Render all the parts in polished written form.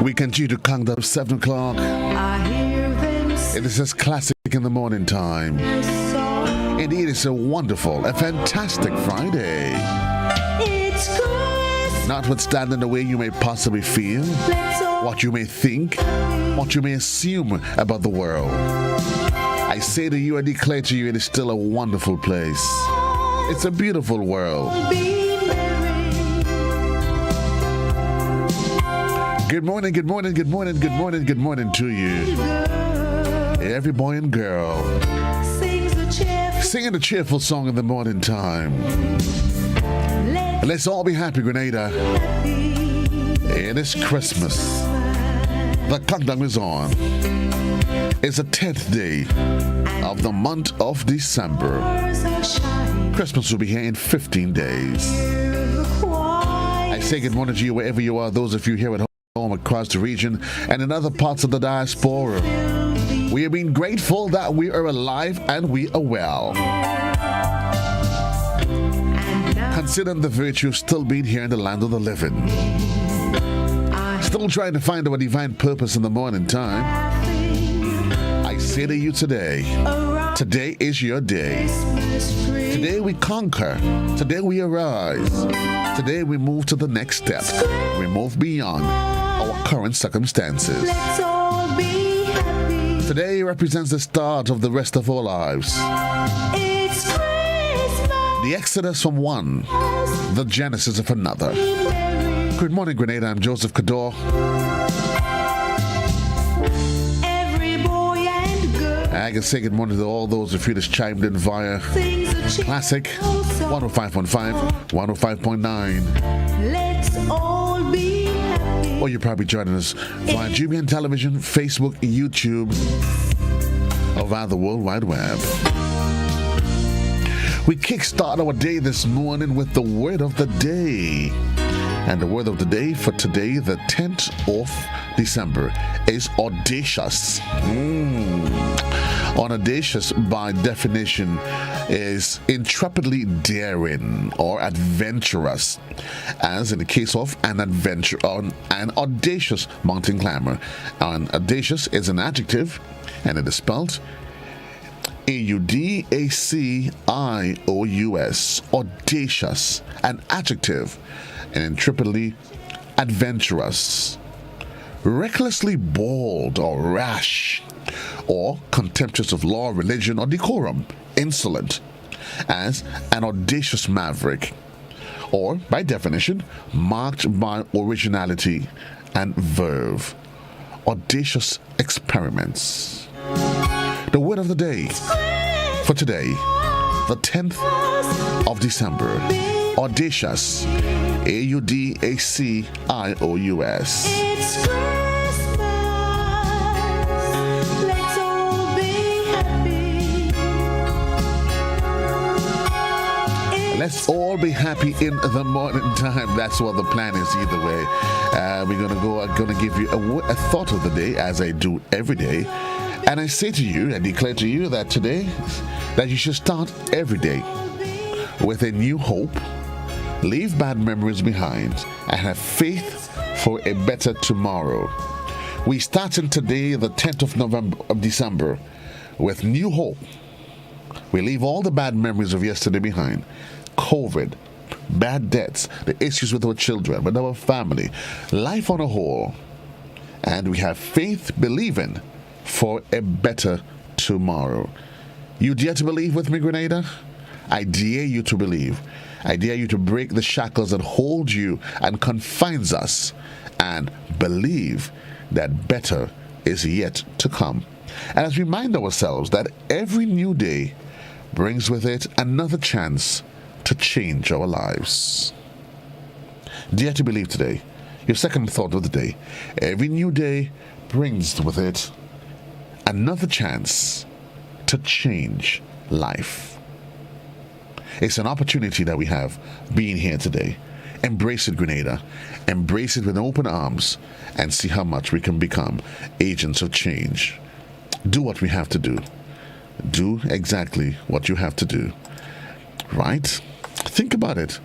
We continue to count down 7 o'clock. It is just classic in the morning time. Indeed, it's a wonderful, a fantastic Friday. Notwithstanding the way you may possibly feel, what you may think, what you may assume about the world, I say to you, I declare to you, it is still a wonderful place. It's a beautiful world. Good morning, good morning, good morning, good morning, good morning to you. Every boy and girl singing a cheerful song in the morning time. Let's all be happy, Grenada. It is Christmas. The countdown is on. It's the 10th day of the month of December. Christmas will be here in 15 days. I say good morning to you wherever you are, those of you here at home, across the region, and in other parts of the diaspora. We have been grateful that we are alive and we are well. Considering the virtue of still being here in the land of the living. Still trying to find our divine purpose in the morning time. I say to you today, today is your day. Today we conquer. Today we arise. Today we move to the next step. We move beyond our current circumstances. Today represents the start of the rest of our lives. The exodus from one, the genesis of another. Good morning, Grenada. I'm Joseph Cadore. I can say good morning to all those of you that's chimed in via Classic 105.5, 105.9. Let's all be happy. Or you're probably joining us via GBN Television, Facebook, YouTube, or via the World Wide Web. We kickstart our day this morning with the word of the day. And the word of the day for today, the 10th of December, is audacious. Audacious, by definition, is intrepidly daring or adventurous, as in the case of an adventure on an audacious mountain climber. And audacious is an adjective, and it is spelled Audacious. Audacious, an adjective, and intrepidly adventurous. Recklessly bold or rash, or contemptuous of law, religion, or decorum. Insolent, as an audacious maverick, or by definition, marked by originality and verve. Audacious experiments. The word of the day for today, the 10th of December. Audacious. Audacious. It's Christmas. Let's all be happy. Let's all be happy in the morning time. That's what the plan is either way. We're gonna give you a thought of the day, as I do every day. And I say to you, I declare to you that today, that you should start every day with a new hope, leave bad memories behind, and have faith for a better tomorrow. We started today, the 10th of December, with new hope. We leave all the bad memories of yesterday behind. COVID, bad debts, the issues with our children, with our family, life on a whole. And we have faith, believing for a better tomorrow. You dare to believe with me, Grenada? I dare you to believe. I dare you to break the shackles that hold you and confines us, and believe that better is yet to come. And let's remind ourselves that every new day brings with it another chance to change our lives. Dare to believe today. Your second thought of the day. Every new day brings with it another chance to change life. It's an opportunity that we have being here today. Embrace it, Grenada. Embrace it with open arms and see how much we can become agents of change. Do what we have to do. Do exactly what you have to do. Right? Think about it.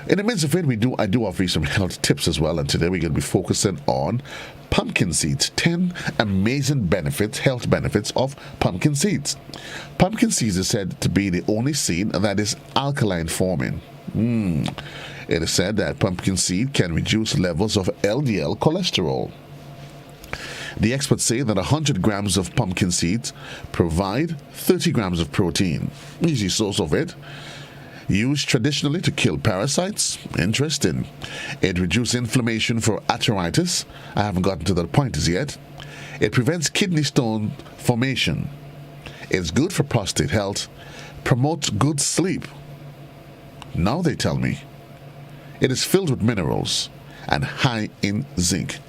In the midst of it, I do offer you some health tips as well, and today we're going to be focusing on pumpkin seeds. 10 amazing health benefits of pumpkin seeds. Pumpkin seeds is said to be the only seed that is alkaline forming. It is said that pumpkin seed can reduce levels of LDL cholesterol. The experts say that 100 grams of pumpkin seeds provide 30 grams of protein. Easy source of it. Used traditionally to kill parasites. Interesting. It reduces inflammation for arthritis. I haven't gotten to that point as yet. It prevents kidney stone formation. It's good for prostate health. Promotes good sleep. Now they tell me. It is filled with minerals and high in zinc.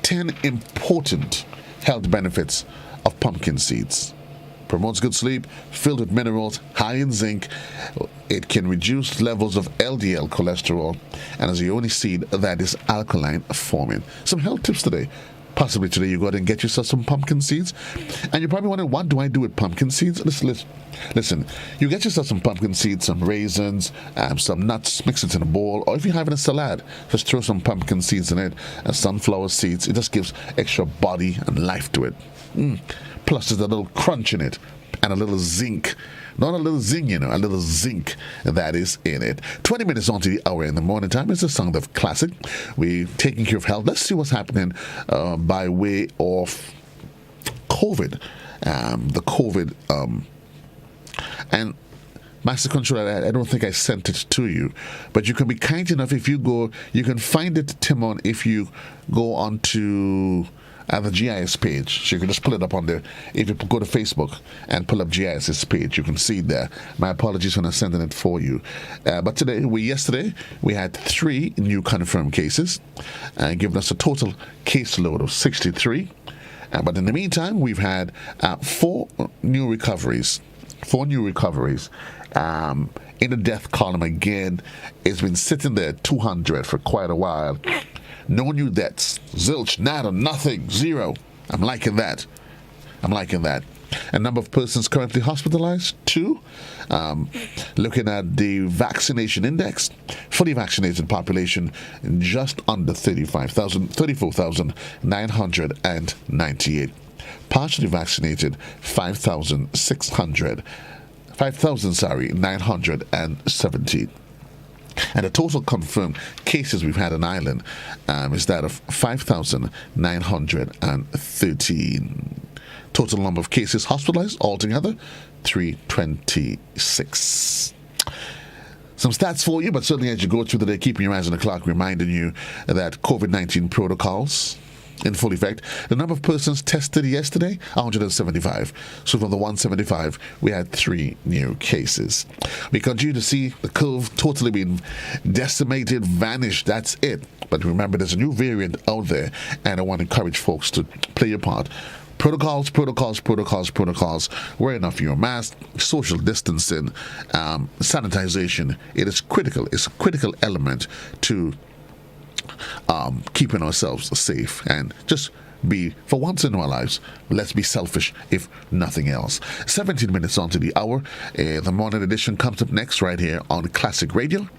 10 important health benefits of pumpkin seeds. Promotes good sleep, filled with minerals, high in zinc. It can reduce levels of LDL cholesterol, and is the only seed that is alkaline forming. Some health tips today. Possibly today you go out and get yourself some pumpkin seeds. And you're probably wondering, what do I do with pumpkin seeds? Listen, you get yourself some pumpkin seeds, some raisins, some nuts, mix it in a bowl, or if you're having a salad, just throw some pumpkin seeds in it, and sunflower seeds. It just gives extra body and life to it. Plus there's a little crunch in it and a little zinc. Not a little zing, a little zinc that is in it. 20 minutes on to the hour in the morning time. It's a Song of Classic. We're taking care of health. Let's see what's happening by way of COVID. The COVID. And Master Controller, I don't think I sent it to you, but you can be kind enough if you go, you can find it, Timon, if you go on to the GIS page. So you can just pull it up on there. If you go to Facebook and pull up GIS's page, you can see it there. My apologies for not sending it for you. But yesterday, we had 3 new confirmed cases, giving us a total caseload of 63. But in the meantime, we've had 4 new recoveries. 4 new recoveries. In the death column again, it's been sitting there at 200 for quite a while. No new deaths. Zilch, nada, nothing, 0. I'm liking that. A number of persons currently hospitalized, 2. Looking at the vaccination index, fully vaccinated population just under 34,998. Partially vaccinated, 5,970. And the total confirmed cases we've had in Ireland is that of 5,913. Total number of cases hospitalized altogether, 326. Some stats for you, but certainly as you go through the day, keeping your eyes on the clock, reminding you that COVID-19 protocols in full effect. The number of persons tested yesterday, 175. So from the 175, we had 3 new cases. We continue to see the curve totally being decimated, vanished. That's it. But remember, there's a new variant out there, and I want to encourage folks to play your part. Protocols. Wearing off your mask, social distancing, sanitization. It is critical. It's a critical element to keeping ourselves safe, and just be, for once in our lives, let's be selfish if nothing else. 17 minutes on to the hour. The morning edition comes up next right here on Classic Radio.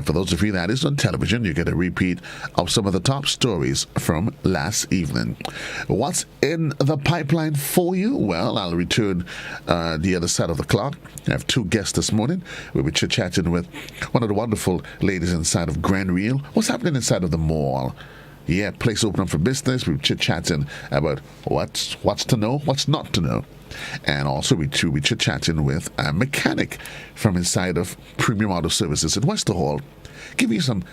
For those of you that is on television, you get a repeat of some of the top stories from last evening. What's in the pipeline for you? Well, I'll return the other side of the clock. I have 2 guests this morning. We'll be chit-chatting with one of the wonderful ladies inside of Grand Reel. What's happening inside of the mall? Yeah, place open up for business. We're chit-chatting about what's to know, what's not to know. And also we chit-chatting with a mechanic from inside of Premium Auto Services in Westerhall. Give you some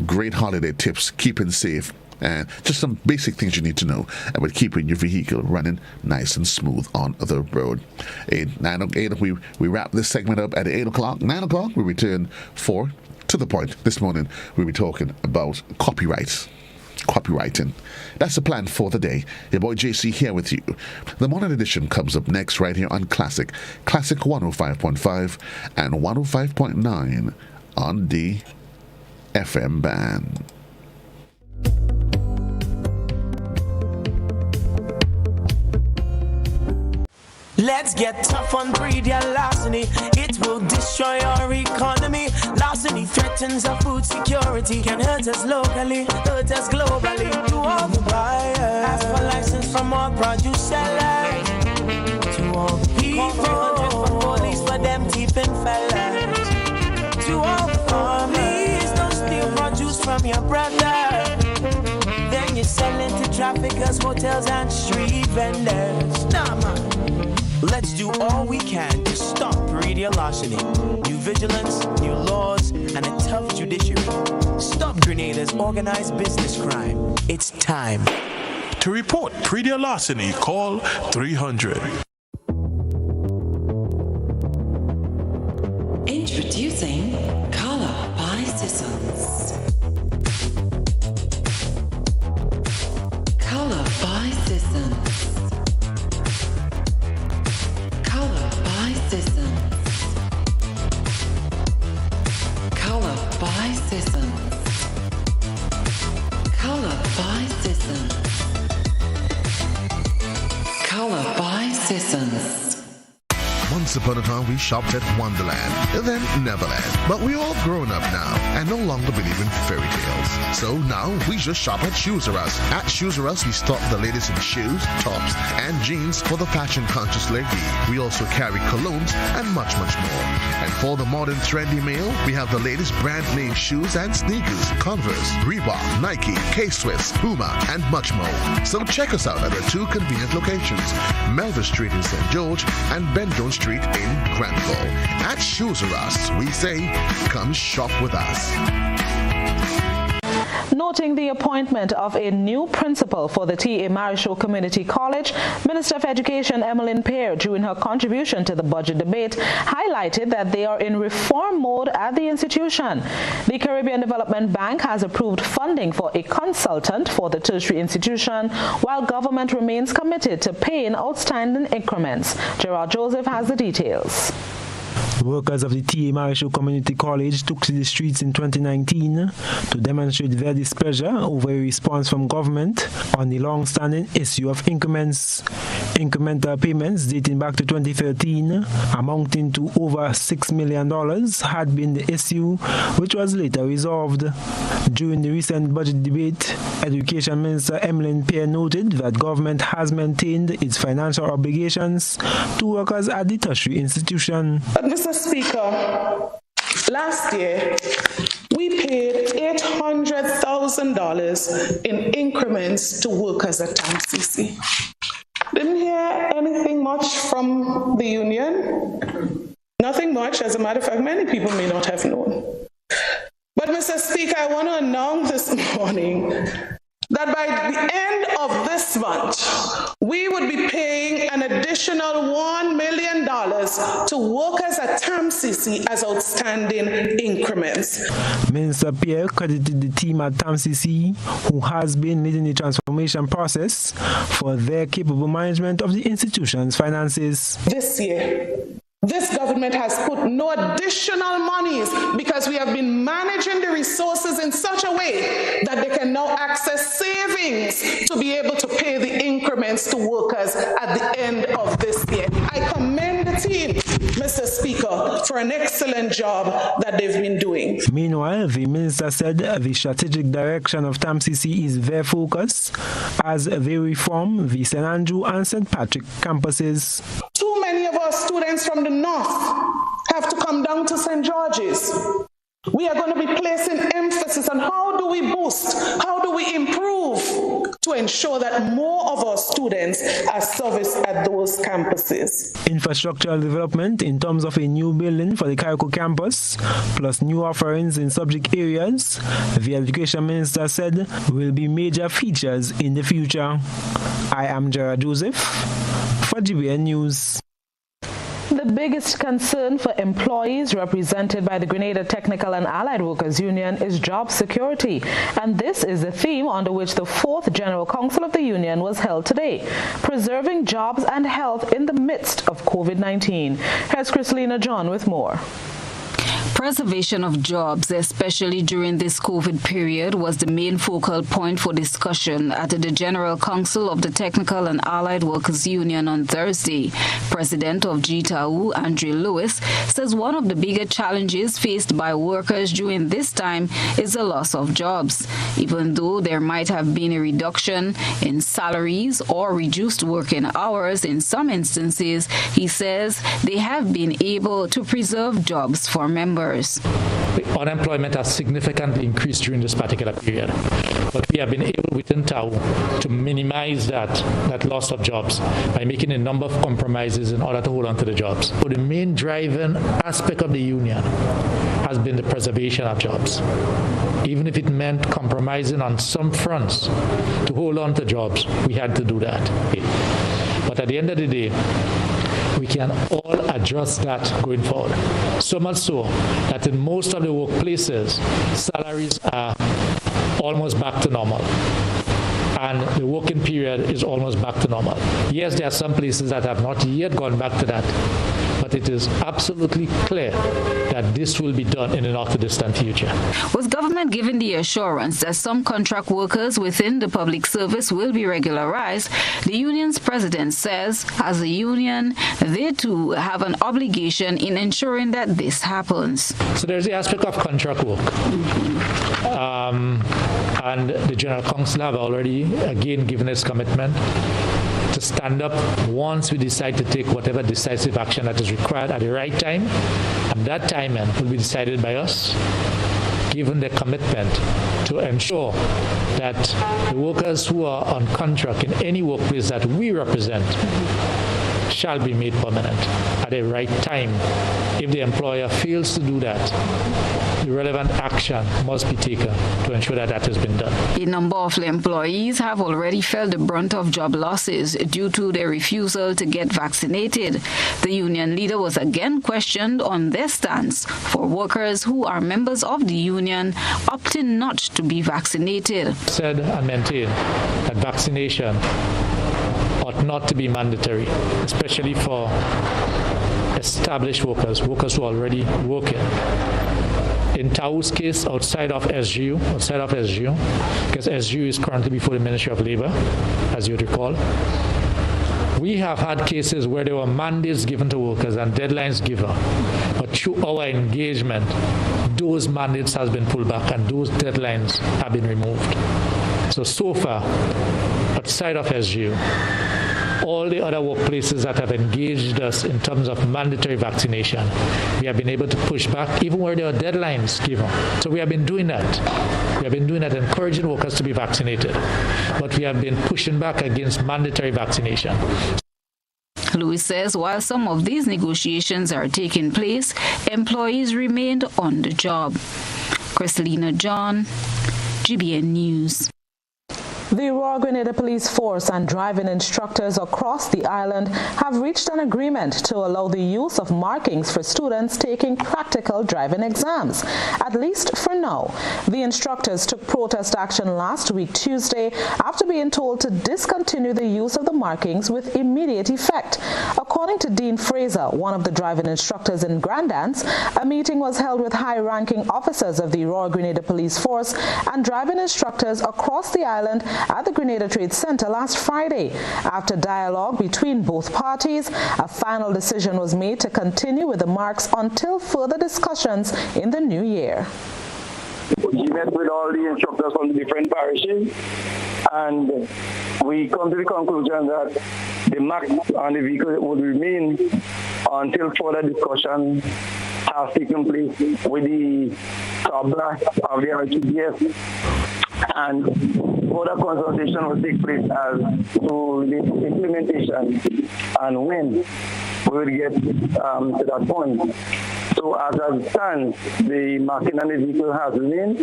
great holiday tips, keeping safe, and just some basic things you need to know about keeping your vehicle running nice and smooth on the road. 8, we wrap this segment up at 8 o'clock. 9 o'clock, we return for To the Point. This morning, we'll be talking about copywriting. That's the plan for the day. Your boy JC here with you. The morning edition comes up next right here on Classic 105.5 and 105.9 on the FM band. Let's get tough on breed your larceny. It will destroy our economy. Larceny threatens our food security. Can hurt us locally, hurt us globally. To all the buyers, ask for license from all produce sellers. To all the people, 100 for police for them thieving fellas. To all the families, don't steal produce from your brother. Then you sell it to traffickers, hotels and street vendors. Nah, man. Let's do all we can to stop radio larceny. New vigilance, new laws, and a tough judiciary. Stop Grenada's organized business crime. It's time. To report radio larceny, call 300. Introducing Color by Sissons. Color by Sissons. Color by Sissons. Color by Sissons. Color by Sissons. Color by Sissons. Once upon a time, we shopped at Wonderland, then Neverland. But we're all grown up now and no longer believe in fairy tales. So now we just shop at Shoes R Us. At Shoes R Us, we stock the latest in shoes, tops, and jeans for the fashion-conscious lady. We also carry colognes and much, much more. And for the modern trendy male, we have the latest brand-name shoes and sneakers, Converse, Reebok, Nike, K-Swiss, Puma, and much more. So check us out at our two convenient locations, Melville Street in St. George and Ben Jones Street in Granville. At Shoes R Us, we say, come shop with us. Noting the appointment of a new principal for the T.A. Marichaud Community College, Minister of Education Emmeline Pear, during her contribution to the budget debate, highlighted that they are in reform mode at the institution. The Caribbean Development Bank has approved funding for a consultant for the tertiary institution, while government remains committed to paying outstanding increments. Gerard Joseph has the details. Workers of the T.A. Marichaud Community College took to the streets in 2019 to demonstrate their displeasure over a response from government on the long-standing issue of increments. Incremental payments dating back to 2013, amounting to over $6 million, had been the issue, which was later resolved. During the recent budget debate, Education Minister Emmeline Pear noted that government has maintained its financial obligations to workers at the tertiary institution. Mr. Speaker, last year we paid $800,000 in increments to workers at TAMCC. Didn't hear anything much from the union. Nothing much. As a matter of fact, many people may not have known. But Mr. Speaker, I want to announce this morning that by the end of this month, we would be paying an additional $1 million to workers at TAMCC as outstanding increments. Minister Pierre credited the team at TAMCC, who has been leading the transformation process, for their capable management of the institution's finances. This year, this government has put no additional monies because we have been managing the resources in such a way that they can now access savings to be able to pay the increments to workers at the end of this year. I commend the team, Mr. Speaker, for an excellent job that they've been doing. Meanwhile, the minister said the strategic direction of TAMCC is their focus as they reform the St. Andrew and St. Patrick campuses. Too many of our students from the north have to come down to St. George's. We are going to be placing emphasis on how do we boost, how do we improve to ensure that more of our students are serviced at those campuses. Infrastructural development in terms of a new building for the Carriacou campus, plus new offerings in subject areas, the Education Minister said will be major features in the future. I am Gerard Joseph for GBN News. The biggest concern for employees represented by the Grenada Technical and Allied Workers Union is job security, and this is the theme under which the 4th General Council of the Union was held today, preserving jobs and health in the midst of COVID-19. Here's Christelina John with more. Preservation of jobs, especially during this COVID period, was the main focal point for discussion at the General Council of the Technical and Allied Workers Union on Thursday. President of GTAU, Andre Lewis, says one of the bigger challenges faced by workers during this time is the loss of jobs. Even though there might have been a reduction in salaries or reduced working hours in some instances, he says they have been able to preserve jobs for members. The unemployment has significantly increased during this particular period, but we have been able within TAU to minimize that loss of jobs by making a number of compromises in order to hold on to the jobs. So the main driving aspect of the union has been the preservation of jobs. Even if it meant compromising on some fronts to hold on to jobs, we had to do that. But at the end of the day, we can all address that going forward. So much so that in most of the workplaces, salaries are almost back to normal. And the working period is almost back to normal. Yes, there are some places that have not yet gone back to that, but it is absolutely clear that this will be done in the not too distant future. With government giving the assurance that some contract workers within the public service will be regularized, the union's president says, as a union, they too have an obligation in ensuring that this happens. So there's the aspect of contract work. And the General Council have already, again, given its commitment to stand up once we decide to take whatever decisive action that is required at the right time, and that timing will be decided by us, given the commitment to ensure that the workers who are on contract in any workplace that we represent shall be made permanent at the right time. If the employer fails to do that, the relevant action must be taken to ensure that that has been done. A number of employees have already felt the brunt of job losses due to their refusal to get vaccinated. The union leader was again questioned on their stance for workers who are members of the union opting not to be vaccinated. Said and maintained that vaccination ought not to be mandatory, especially for established workers who are already working. In TAU's case, outside of SGU, because SGU is currently before the Ministry of Labor, as you recall, we have had cases where there were mandates given to workers and deadlines given, but through our engagement, those mandates have been pulled back and those deadlines have been removed. So far, outside of SGU, all the other workplaces that have engaged us in terms of mandatory vaccination, we have been able to push back even where there are deadlines given. So we have been doing that. We have been doing that, encouraging workers to be vaccinated. But we have been pushing back against mandatory vaccination. Lewis says while some of these negotiations are taking place, employees remained on the job. Christelina John, GBN News. The Royal Grenada Police Force and driving instructors across the island have reached an agreement to allow the use of markings for students taking practical driving exams, at least for now. The instructors took protest action last week Tuesday after being told to discontinue the use of the markings with immediate effect. According to Dean Fraser, one of the driving instructors in Grandance, a meeting was held with high-ranking officers of the Royal Grenada Police Force and driving instructors across the island at the Grenada Trade Center last Friday. After dialogue between both parties, a final decision was made to continue with the marks until further discussions in the new year. We met with all the instructors from the different parishes, and we come to the conclusion that the mark on the vehicle would remain until further discussion has taken place with the tabla of the RTDF, and further consultation will take place as to the implementation and when we will get to that point. So as it stands, the marking on the vehicle has remained.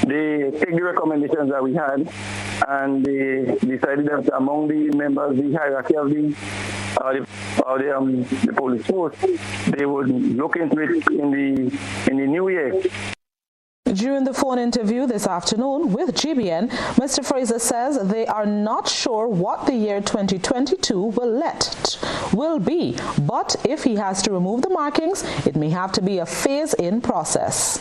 They take the recommendations that we had, and they decided that among the members, the hierarchy of the police force, they would look into it in the new year. During the phone interview this afternoon with GBN, Mr. Fraser says they are not sure what the year 2022 will be, but if he has to remove the markings, it may have to be a phase-in process.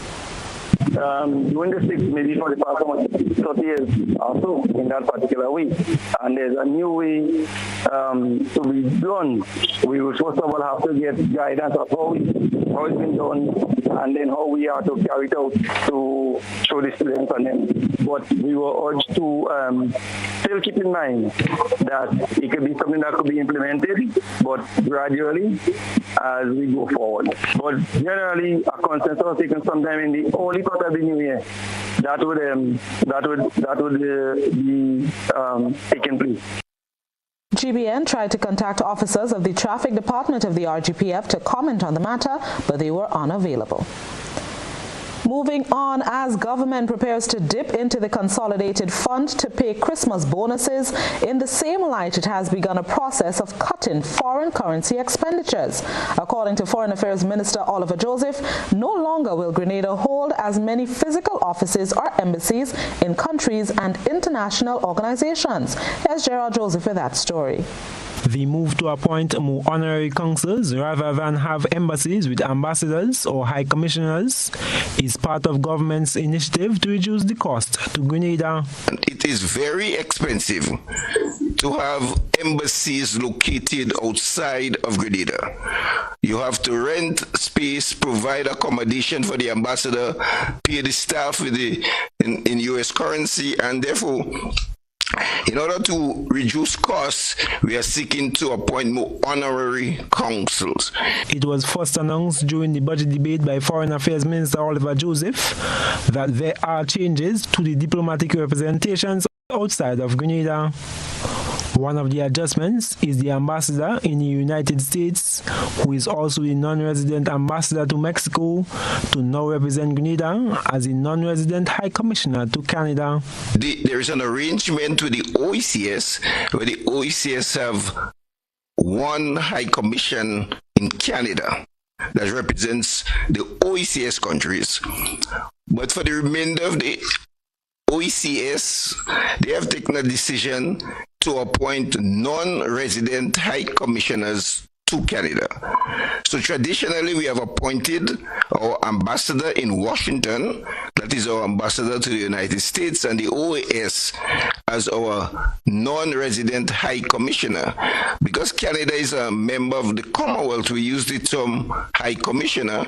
Doing the 6 maybe for the past 30 years or so in that particular way. And there's a new way to be done. We will first of all have to get guidance of how it's been done and then how we are to carry it out to show the students on them. But we were urged to still keep in mind that it could be something that could be implemented, but gradually as we go forward. But generally, a consensus was taken sometime in the early part of the new year. That would be taken place. GBN tried to contact officers of the traffic department of the RGPF to comment on the matter, but they were unavailable. Moving on, as government prepares to dip into the consolidated fund to pay Christmas bonuses, in the same light it has begun a process of cutting foreign currency expenditures. According to Foreign Affairs Minister Oliver Joseph, no longer will Grenada hold as many physical offices or embassies in countries and international organizations. Here's Gerald Joseph with that story. The move to appoint more honorary consuls rather than have embassies with ambassadors or high commissioners is part of government's initiative to reduce the cost to Grenada. It is very expensive to have embassies located outside of Grenada. You have to rent space, provide accommodation for the ambassador, pay the staff in US currency, and therefore in order to reduce costs, we are seeking to appoint more honorary consuls. It was first announced during the budget debate by Foreign Affairs Minister Oliver Joseph that there are changes to the diplomatic representations outside of Grenada. One of the adjustments is the ambassador in the United States, who is also the non-resident ambassador to Mexico, to now represent Grenada as a non-resident high commissioner to Canada. There is an arrangement with the OECS, where the OECS have one high commission in Canada that represents the OECS countries. But for the remainder of the OECS, they have taken a decision to appoint non-resident high commissioners to Canada. So traditionally, we have appointed our ambassador in Washington, that is our ambassador to the United States, and the OAS as our non-resident high commissioner. Because Canada is a member of the Commonwealth, we use the term high commissioner,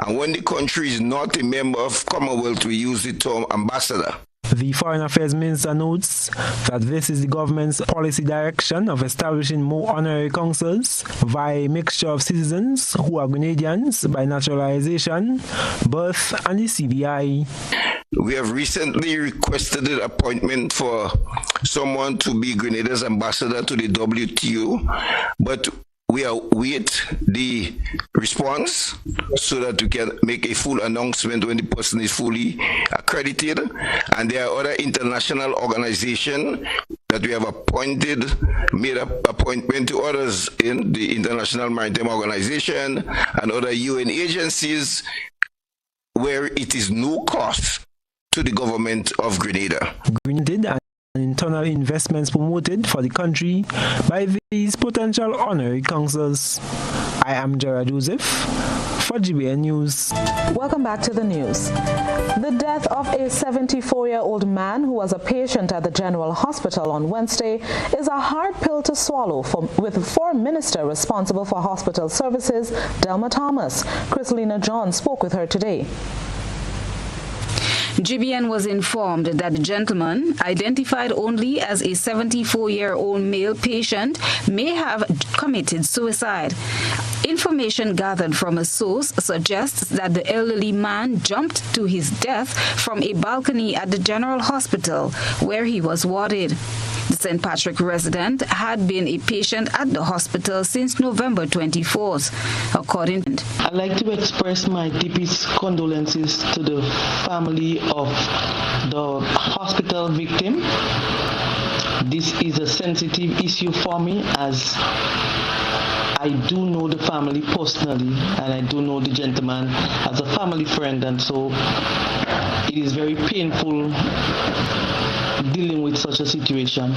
and when the country is not a member of Commonwealth, we use the term ambassador. The Foreign Affairs Minister notes that this is the government's policy direction of establishing more honorary consuls via a mixture of citizens who are Grenadians by naturalization, birth, and the CBI. We have recently requested an appointment for someone to be Grenada's ambassador to the WTO, but we await the response so that we can make a full announcement when the person is fully accredited. And there are other international organizations that we have made up appointment to others in the International Maritime Organization and other UN agencies where it is no cost to the government of Grenada. Grenada and internal investments promoted for the country by these potential honorary consuls. I am Gerard Joseph for GBN News. Welcome back to the news. The death of a 74-year-old man who was a patient at the General Hospital on Wednesday is a hard pill to swallow with the foreign minister responsible for hospital services, Delma Thomas. Christelina John spoke with her today. GBN was informed that the gentleman, identified only as a 74-year-old male patient, may have committed suicide. Information gathered from a source suggests that the elderly man jumped to his death from a balcony at the General Hospital, where he was warded. The St. Patrick resident had been a patient at the hospital since November 24th, according to... I'd like to express my deepest condolences to the family of the hospital victim This is a sensitive issue for me, as I do know the family personally, and I do know the gentleman as a family friend, and so it is very painful dealing with such a situation.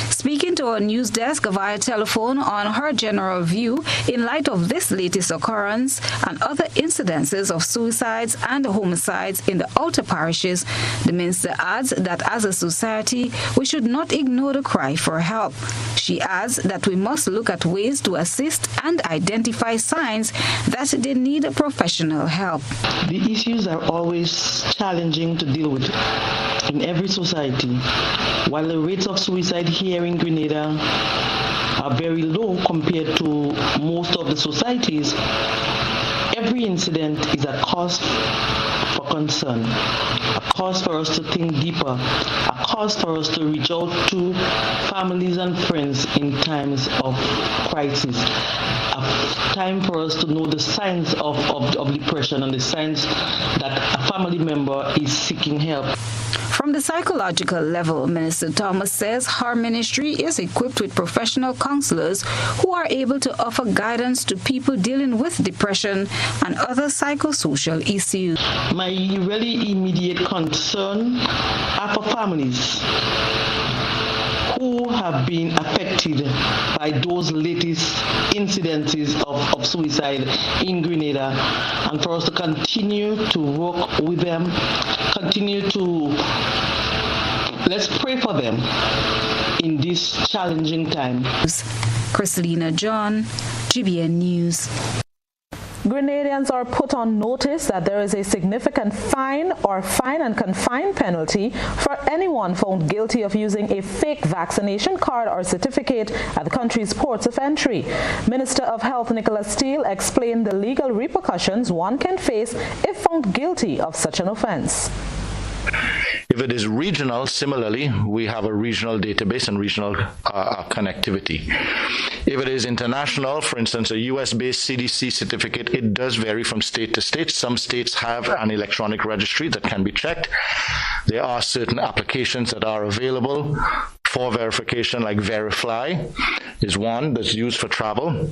Speaking to our news desk via telephone on her general view in light of this latest occurrence and other incidences of suicides and homicides in the outer parishes, the minister adds that as a society, we should not ignore the cry for help. She adds that we must look at ways to assist and identify signs that they need professional help. The issues are always challenging to deal with in every society. While the rates of suicide here in Grenada are very low compared to most of the societies, every incident is a cause for concern, a cause for us to think deeper, a cause for us to reach out to families and friends in times of crisis, a time for us to know the signs of depression and the signs that a family member is seeking help. From the psychological level, Minister Thomas says her ministry is equipped with professional counselors who are able to offer guidance to people dealing with depression and other psychosocial issues. My really immediate concern are for families who have been affected by those latest incidences of suicide in Grenada, and for us to continue to work with them, let's pray for them in this challenging time. Christelina John, GBN News. Grenadians are put on notice that there is a significant fine or fine and confine penalty for anyone found guilty of using a fake vaccination card or certificate at the country's ports of entry. Minister of Health Nicholas Steele explained the legal repercussions one can face if found guilty of such an offense. If it is regional, similarly, we have a regional database and regional connectivity. If it is international, for instance, a US-based CDC certificate, it does vary from state to state. Some states have an electronic registry that can be checked. There are certain applications that are available for verification, like Verifly is one that's used for travel.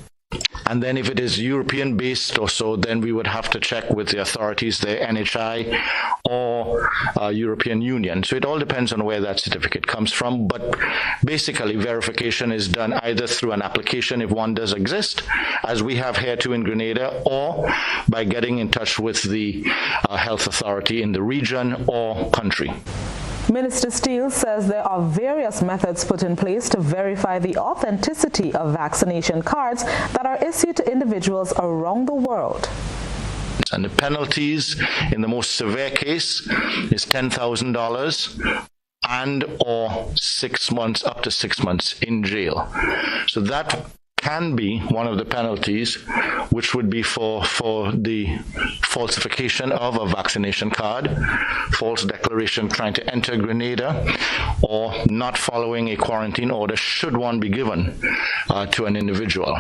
And then if it is European-based or so, then we would have to check with the authorities, the NHI or European Union. So it all depends on where that certificate comes from. But basically, verification is done either through an application, if one does exist, as we have here too in Grenada, or by getting in touch with the health authority in the region or country. Minister Steele says there are various methods put in place to verify the authenticity of vaccination cards that are issued to individuals around the world. And the penalties in the most severe case is $10,000 and or 6 months, up to 6 months in jail. So that can be one of the penalties, which would be for the falsification of a vaccination card, false declaration trying to enter Grenada, or not following a quarantine order should one be given to an individual.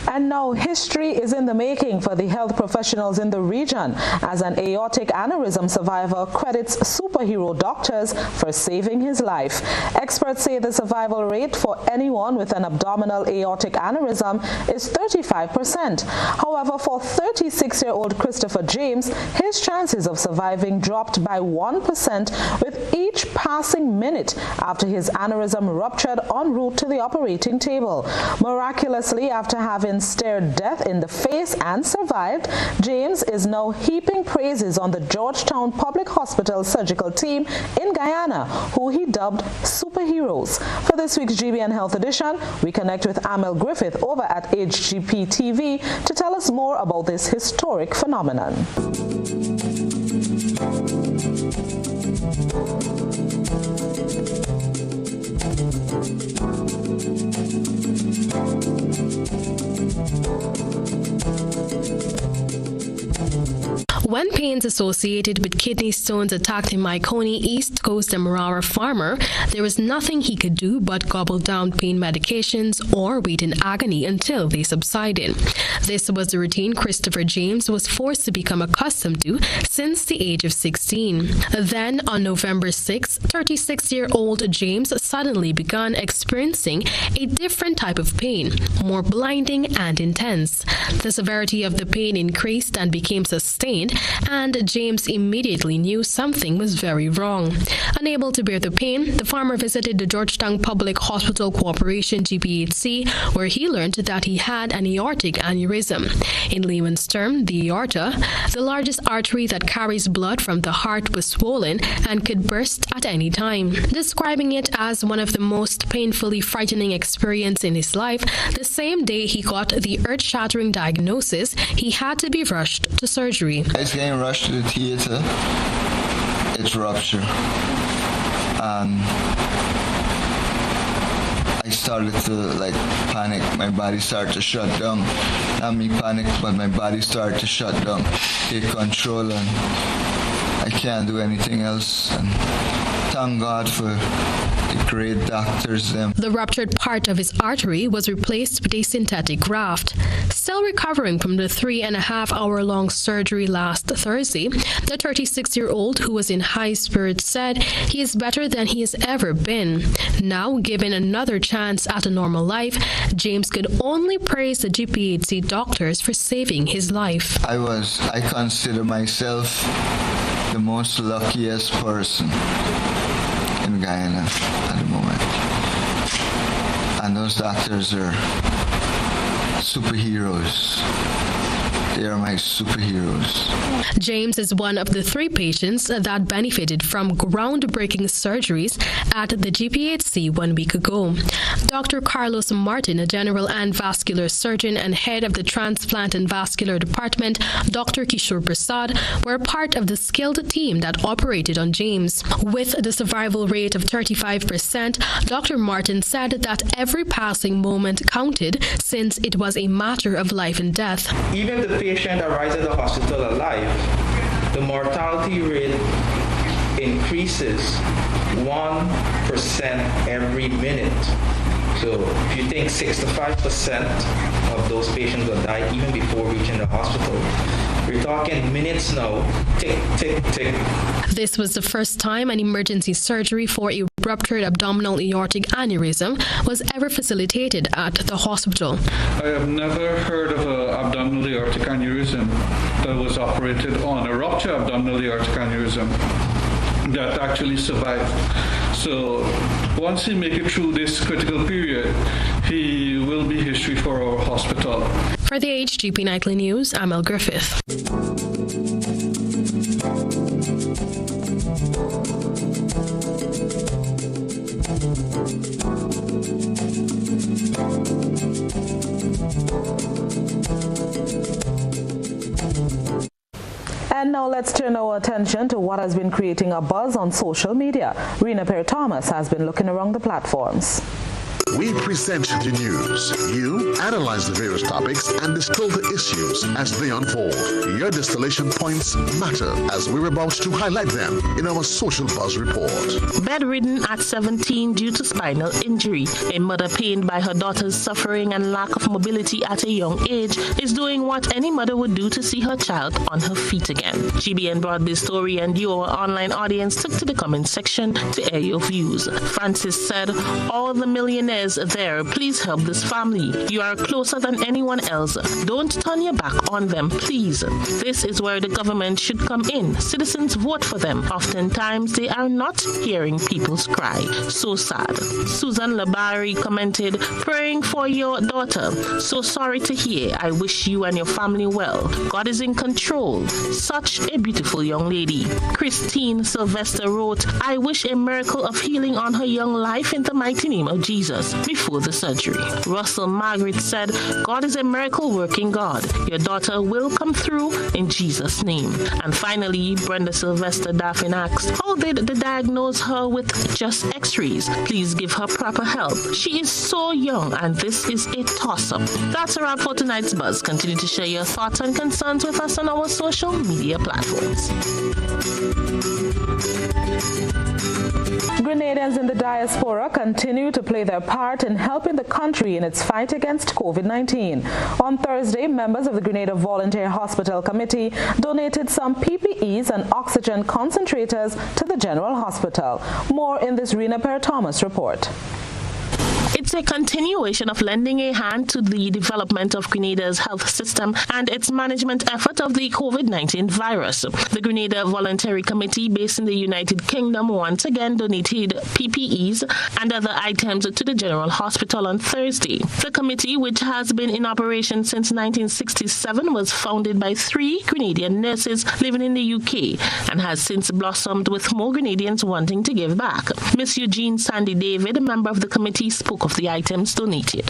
And now history is in the making for the health professionals in the region as an aortic aneurysm survivor credits superhero doctors for saving his life. Experts say the survival rate for anyone with an abdominal aortic aneurysm is 35%. However, for 36-year-old Christopher James, his chances of surviving dropped by 1% with each passing minute after his aneurysm ruptured en route to the operating table. Miraculously, after having stared death in the face and survived, James is now heaping praises on the Georgetown Public Hospital surgical team in Guyana, who he dubbed superheroes. For this week's GBN Health Edition, we connect with Amel Griffith over at HGP TV to tell us more about this historic phenomenon. When pains complaints associated with kidney stones attacked in Myconi, East Coast Demerara farmer, there was nothing he could do but gobble down pain medications or wait in agony until they subsided. This was the routine Christopher James was forced to become accustomed to since the age of 16. Then, on November 6, 36-year-old James suddenly began experiencing a different type of pain, more blinding and intense. The severity of the pain increased and became sustained, and James immediately knew something was very wrong. Unable to bear the pain, the farmer visited the Georgetown Public Hospital Corporation GPHC, where he learned that he had an aortic aneurysm. In layman's term, the aorta, the largest artery that carries blood from the heart, was swollen and could burst at any time. Describing it as one of the most painfully frightening experiences in his life, the same day he got the earth-shattering diagnosis, he had to be rushed to surgery. I was getting rushed to the theater. It's rupture. I started to panic. My body started to shut down. Not me panic, but my body started to shut down, take control, and I can't do anything else. And thank God for the great doctors. The ruptured part of his artery was replaced with a synthetic graft. Still recovering from the 3.5-hour-long surgery last Thursday, the 36-year-old, who was in high spirits, said he is better than he has ever been. Now, given another chance at a normal life, James could only praise the GPHC doctors for saving his life. I consider myself the most luckiest person in Guyana at the moment. And those doctors are superheroes. They are my superheroes. James is one of the 3 patients that benefited from groundbreaking surgeries at the GPHC 1 week ago. Dr. Carlos Martin, a general and vascular surgeon and head of the transplant and vascular department, Dr. Kishore Prasad, were part of the skilled team that operated on James. With the survival rate of 35%, Dr. Martin said that every passing moment counted since it was a matter of life and death. Even the patient arrives at the hospital alive, the mortality rate increases 1% every minute. So if you think 65% of those patients will die even before reaching the hospital, we're talking minutes now, tick, tick, tick. This was the first time an emergency surgery for a ruptured abdominal aortic aneurysm was ever facilitated at the hospital. I have never heard of an abdominal aortic aneurysm that was operated on, a ruptured abdominal aortic aneurysm that actually survived. So once he make it through this critical period, he will be history for our hospital. For the HGP Nightly News, I'm El Griffith. And now let's turn our attention to what has been creating a buzz on social media. Rena Perry-Thomas has been looking around the platforms. We present the news. You analyze the various topics and distill the issues as they unfold. Your distillation points matter as we're about to highlight them in our Social Buzz Report. Bedridden at 17 due to spinal injury, a mother pained by her daughter's suffering and lack of mobility at a young age is doing what any mother would do to see her child on her feet again. GBN brought this story and you, our online audience, took to the comment section to air your views. Francis said, "All the millionaires there, please help this family. You are closer than anyone else. Don't turn your back on them, please. This is where the government should come in. Citizens vote for them. Oftentimes, they are not hearing people's cry. So sad." Susan Labari commented, "Praying for your daughter. So sorry to hear. I wish you and your family well. God is in control. Such a beautiful young lady." Christine Sylvester wrote, "I wish a miracle of healing on her young life in the mighty name of Jesus. hours before the surgery. Russell Margaret said, God is a miracle-working God. Your daughter will come through in Jesus' name. And finally, Brenda Sylvester Daffin asked, how did they diagnose her with just x-rays? Please give her proper help. She is so young and this is a toss-up. That's a wrap for tonight's Buzz. Continue to share your thoughts and concerns with us on our social media platforms. Grenadians in the diaspora continue to play their part in helping the country in its fight against COVID-19. On Thursday, members of the Grenada Volunteer Hospital Committee donated some PPEs and oxygen concentrators to the General Hospital. More in this Rena Per-Thomas report. It's a continuation of lending a hand to the development of Grenada's health system and its management effort of the COVID-19 virus. The Grenada Voluntary Committee, based in the United Kingdom, once again donated PPEs and other items to the General Hospital on Thursday. The committee, which has been in operation since 1967, was founded by 3 Grenadian nurses living in the UK and has since blossomed with more Grenadians wanting to give back. Miss Eugene Sandy David, a member of the committee, spoke of the items donated.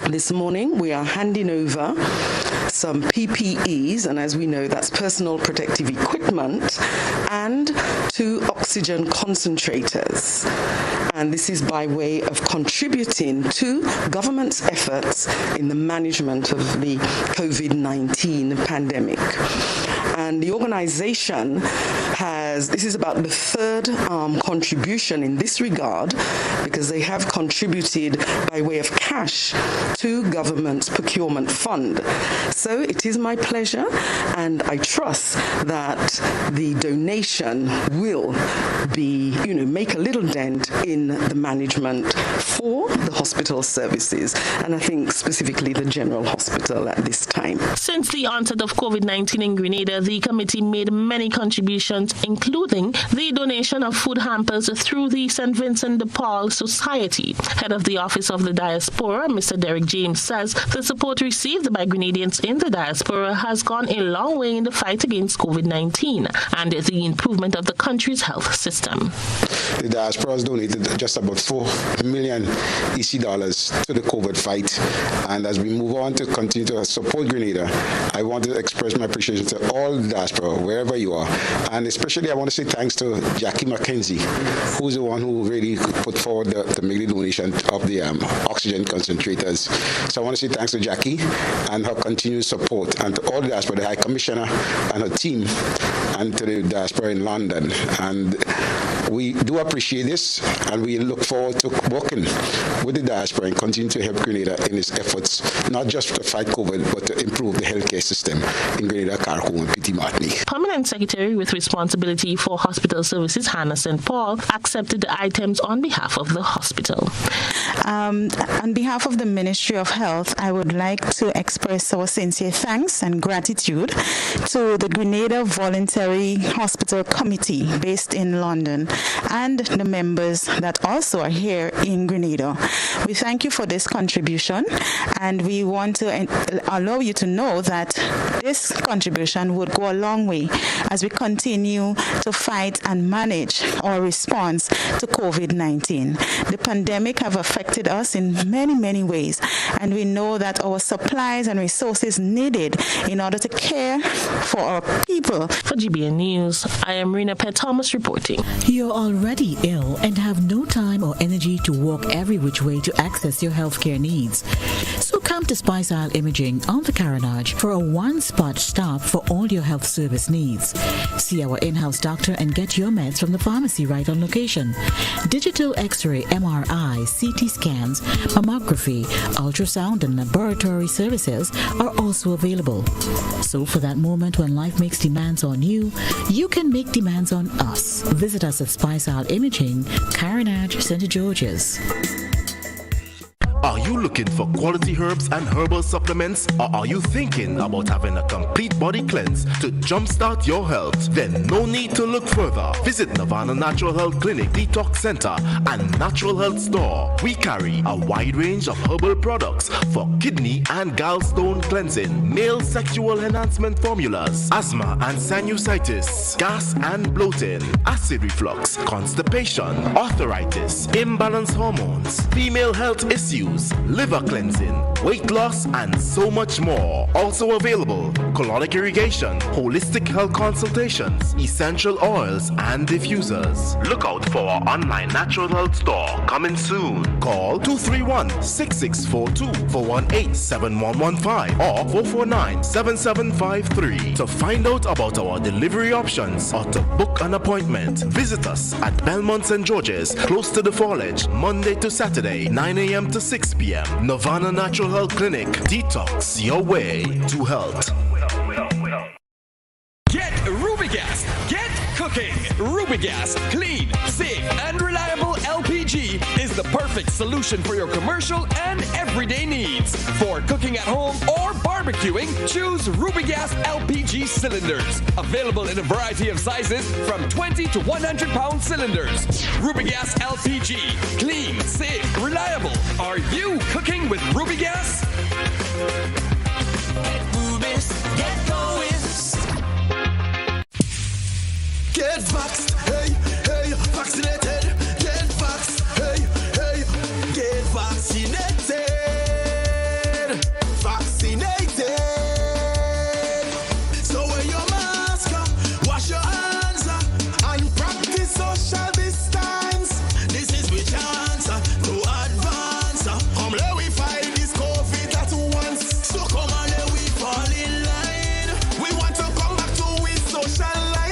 This morning we are handing over some PPEs, and as we know, that's personal protective equipment, and 2 oxygen concentrators. And this is by way of contributing to government's efforts in the management of the COVID-19 pandemic. And the organization this is about the 3rd contribution in this regard, because they have contributed by way of cash to government's procurement fund. So it is my pleasure, and I trust that the donation will be, make a little dent in the management for the hospital services, and I think specifically the General Hospital at this time. Since the onset of COVID-19 in Grenada, the committee made many contributions, including the donation of food hampers through the St. Vincent de Paul Society. Head of the Office of the Diaspora, Mr. Derek James, says the support received by Grenadians in the diaspora has gone a long way in the fight against COVID-19 and the improvement of the country's health system. The diaspora has donated just about $4 million EC dollars to the COVID fight, and as we move on to continue to support Grenada, I want to express my appreciation to all the diaspora, wherever you are, and especially I want to say thanks to Jackie McKenzie, who's the one who really put forward to make the donation of the oxygen concentrators. So I want to say thanks to Jackie and her continued support, and to all the diaspora, the High Commissioner and her team, and to the diaspora in London. And we do appreciate this, and we look forward to working with the diaspora and continue to help Grenada in its efforts, not just to fight COVID, but to improve the healthcare system in Grenada, Carriacou, and Petit Martinique. Permanent Secretary with responsibility for hospital services, Hannah St. Paul, accepted the items on behalf of the hospital. On behalf of the Ministry of Health, I would like to express our sincere thanks and gratitude to the Grenada Voluntary Hospital Committee based in London and the members that also are here in Grenada. We thank you for this contribution, and we want to allow you to know that this contribution would go a long way as we continue to fight and manage our response to COVID-19. The pandemic have affected us in many, many ways, and we know that our supplies and resources needed in order to care for our people. For GBN News, I am Rena Per-Thomas reporting. You're already ill and have no time or energy to walk every which way to access your healthcare needs. So come to Spice Isle Imaging on the Carenage for a one-spot stop for all your health service needs. See our in-house doctor and get your meds from the pharmacy right on location. Digital X-ray, MRI, CT scans, mammography, ultrasound, and laboratory services are also available. So for that moment when life makes demands on you, you can make demands on us. Visit us at Spice Isle Imaging, Carenage, St. George's. Are you looking for quality herbs and herbal supplements, or are you thinking about having a complete body cleanse to jumpstart your health? Then no need to look further. Visit Nirvana Natural Health Clinic, Detox Center, and Natural Health Store. We carry a wide range of herbal products for kidney and gallstone cleansing, male sexual enhancement formulas, asthma and sinusitis, gas and bloating, acid reflux, constipation, arthritis, imbalanced hormones, female health issues, liver cleansing, weight loss, and so much more. Also available, colonic irrigation, holistic health consultations, essential oils, and diffusers. Look out for our online natural health store coming soon. Call 231-6642 418-7115 or 449-7753 to find out about our delivery options or to book an appointment. Visit us at Belmont St. George's, close to the Foliage, Monday to Saturday, 9 a.m. to 6 p.m. Nirvana Natural Health Clinic. Detox your way to health. Get Rubigas. Get cooking. Rubigas, clean, safe, and reliable LPG is the perfect solution for your commercial and everyday needs. For cooking at home or barbecuing, choose Rubigas LPG cylinders. Available in a variety of sizes from 20 to 100 pound cylinders. Rubigas LPG, clean, safe, reliable. Are you cooking with Rubigas? Get Rubis, get going. Get vaxxed, hey, hey, vaccinated. Get vaxxed, hey, hey, get vaccinated. Vaccinated. So wear your mask, wash your hands, and practice social distance. This is we chance to advance. Come let we fight this COVID at once. So come on, let we fall in line. We want to come back to with social life.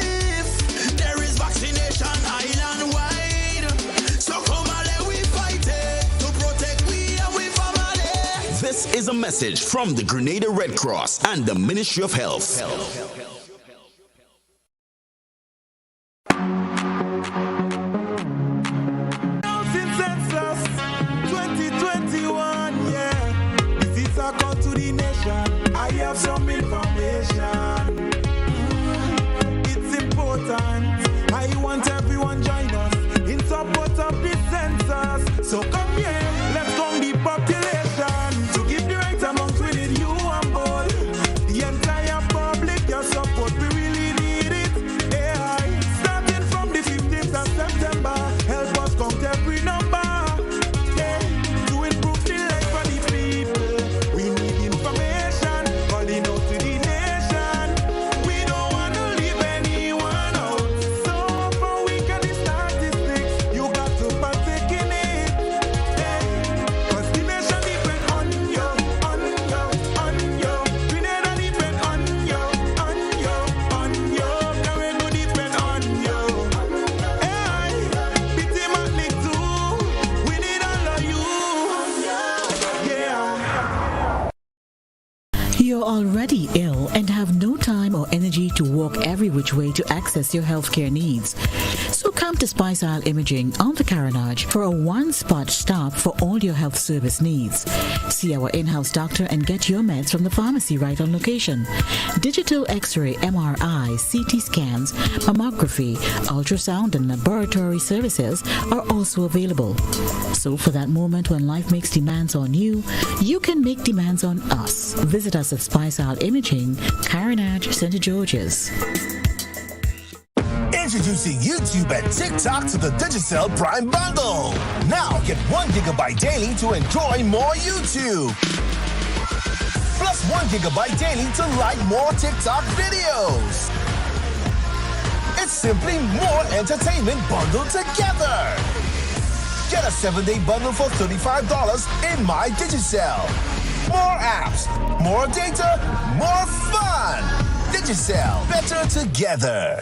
This is a message from the Grenada Red Cross and the Ministry of Health. I have some information. It's important. I want everyone join us in support of the census. So come here, let's count the population. To give the right amount, we need you on board. The entire public, your support, we really need it. AI, starting from the 15th of September, help us count every number. To improve the life of the people, we need information. Calling out to the nation, we don't want to leave anyone out. So for week at the statistics, you got to partake in it. Cause the nation depend on you, on you, on you. Grenada depend on you, on you, on you. Caribou depend on you. Hey, Pity Matlick too, we need all of you. Yeah. You're already ill and have no time or energy to walk every which way to access your healthcare needs. So come to Spice Isle Imaging on the Carenage for a one-spot stop for all your health service needs. See our in-house doctor and get your meds from the pharmacy right on location. Digital X-ray, MRI, CT scans, mammography, ultrasound, and laboratory services are also available. So for that moment when life makes demands on you, you can make demands on us. Visit us at Spice Isle Imaging, Carenage, St. George's. Introducing YouTube and TikTok to the Digicel Prime Bundle. Now get 1 gigabyte daily to enjoy more YouTube. Plus 1 gigabyte daily to like more TikTok videos. It's simply more entertainment bundled together. Get a 7-day bundle for $35 in My Digicel. More apps, more data, more fun. Digicel, better together.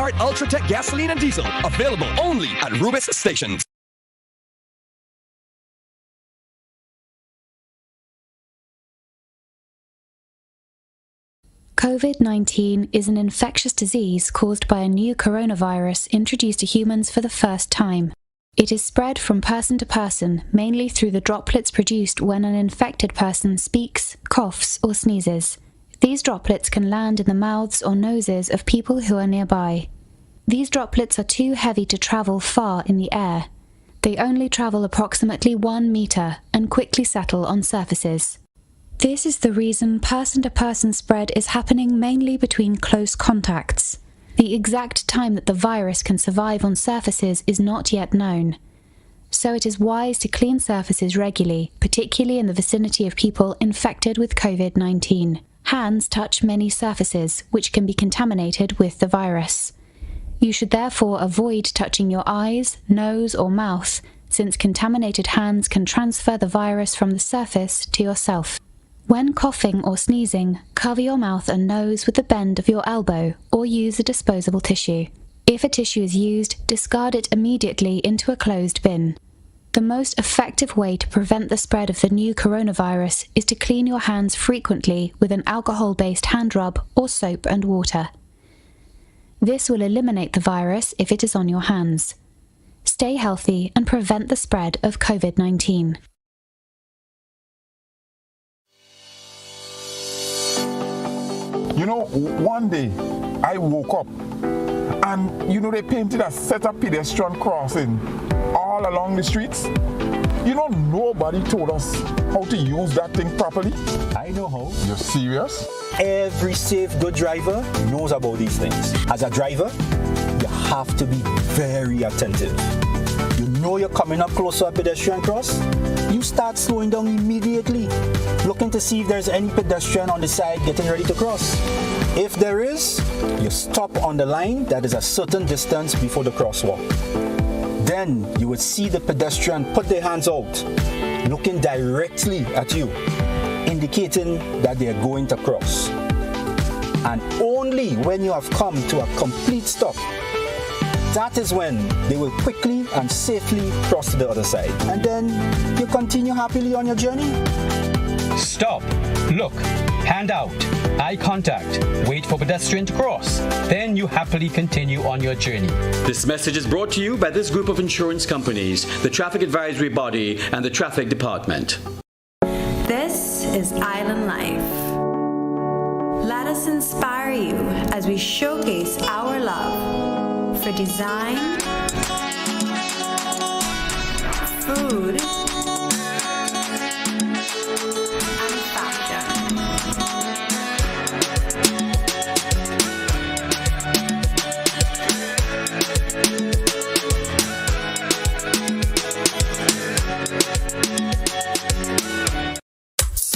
state-of-the-art Ultratech gasoline and diesel. Available only at Rubis stations. COVID-19 is an infectious disease caused by a new coronavirus introduced to humans for the first time. It is spread from person to person, mainly through the droplets produced when an infected person speaks, coughs, or sneezes. These droplets can land in the mouths or noses of people who are nearby. These droplets are too heavy to travel far in the air. They only travel approximately 1 meter and quickly settle on surfaces. This is the reason person-to-person spread is happening mainly between close contacts. The exact time that the virus can survive on surfaces is not yet known. So it is wise to clean surfaces regularly, particularly in the vicinity of people infected with COVID-19. Hands touch many surfaces, which can be contaminated with the virus. You should therefore avoid touching your eyes, nose, or mouth, since contaminated hands can transfer the virus from the surface to yourself. When coughing or sneezing, cover your mouth and nose with the bend of your elbow or use a disposable tissue. If a tissue is used, discard it immediately into a closed bin. The most effective way to prevent the spread of the new coronavirus is to clean your hands frequently with an alcohol-based hand rub or soap and water. This will eliminate the virus if it is on your hands. Stay healthy and prevent the spread of COVID-19. You know, one day I woke up and, they painted a set of pedestrian crossing all along the streets. Nobody told us how to use that thing properly. I know how. You're serious? Every safe, good driver knows about these things. As a driver, you have to be very attentive. You know you're coming up close to a pedestrian cross, you start slowing down immediately, looking to see if there's any pedestrian on the side getting ready to cross. If there is, you stop on the line that is a certain distance before the crosswalk. Then you would see the pedestrian put their hands out, looking directly at you, indicating that they are going to cross. And only when you have come to a complete stop, that is when they will quickly and safely cross to the other side. And then you continue happily on your journey. Stop, look, hand out, eye contact, wait for pedestrian to cross. Then you happily continue on your journey. This message is brought to you by this group of insurance companies, the Traffic Advisory Body, and the Traffic Department. This is Island Life. Let us inspire you as we showcase our love for design, food, and fashion.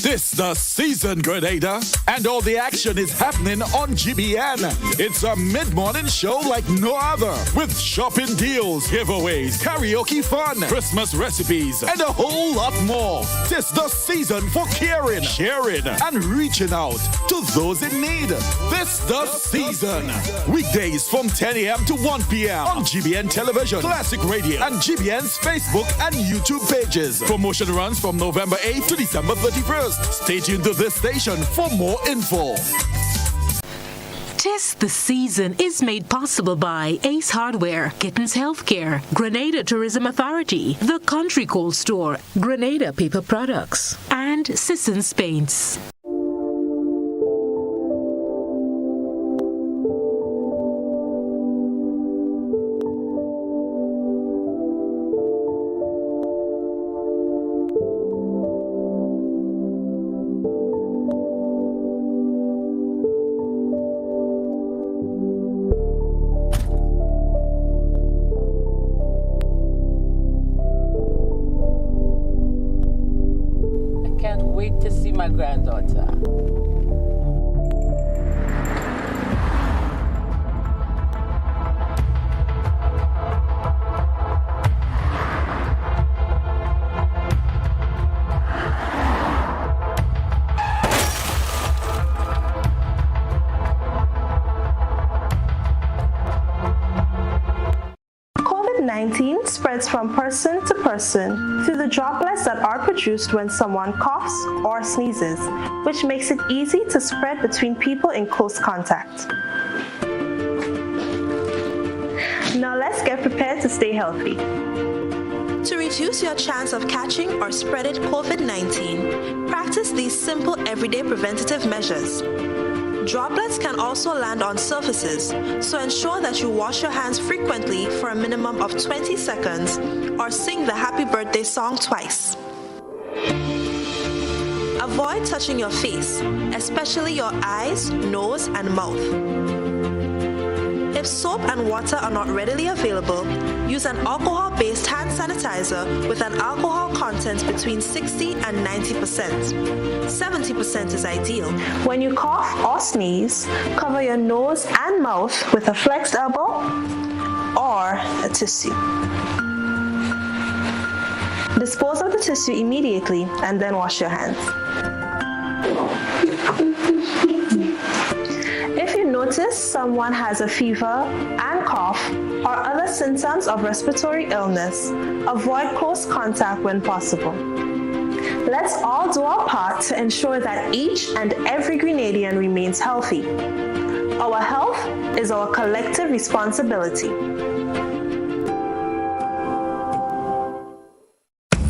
This the season, Grenada, and all the action is happening on GBN. It's a mid-morning show like no other, with shopping deals, giveaways, karaoke fun, Christmas recipes, and a whole lot more. This the season for caring, sharing, and reaching out to those in need. This the season. Weekdays from 10 a.m. to 1 p.m. on GBN Television, Classic Radio, and GBN's Facebook and YouTube pages. Promotion runs from November 8th to December 31st. Stay tuned to this station for more info. Tis the Season is made possible by Ace Hardware, Kittens Healthcare, Grenada Tourism Authority, The Country Cold Store, Grenada Paper Products, and Sissons Paints. My granddaughter. spreads from person to person through the droplets that are produced when someone coughs or sneezes, which makes it easy to spread between people in close contact. Now let's get prepared to stay healthy. To reduce your chance of catching or spreading COVID-19, practice these simple everyday preventative measures. Droplets can also land on surfaces, so ensure that you wash your hands frequently for a minimum of 20 seconds or sing the happy birthday song twice. Avoid touching your face, especially your eyes, nose, and mouth. If soap and water are not readily available, use an alcohol-based hand sanitizer with an alcohol content between 60 and 90%. 70% is ideal. When you cough or sneeze, cover your nose and mouth with a flexed elbow or a tissue. Dispose of the tissue immediately and then wash your hands. If you notice someone has a fever and cough or other symptoms of respiratory illness, avoid close contact when possible. Let's all do our part to ensure that each and every Grenadian remains healthy. Our health is our collective responsibility.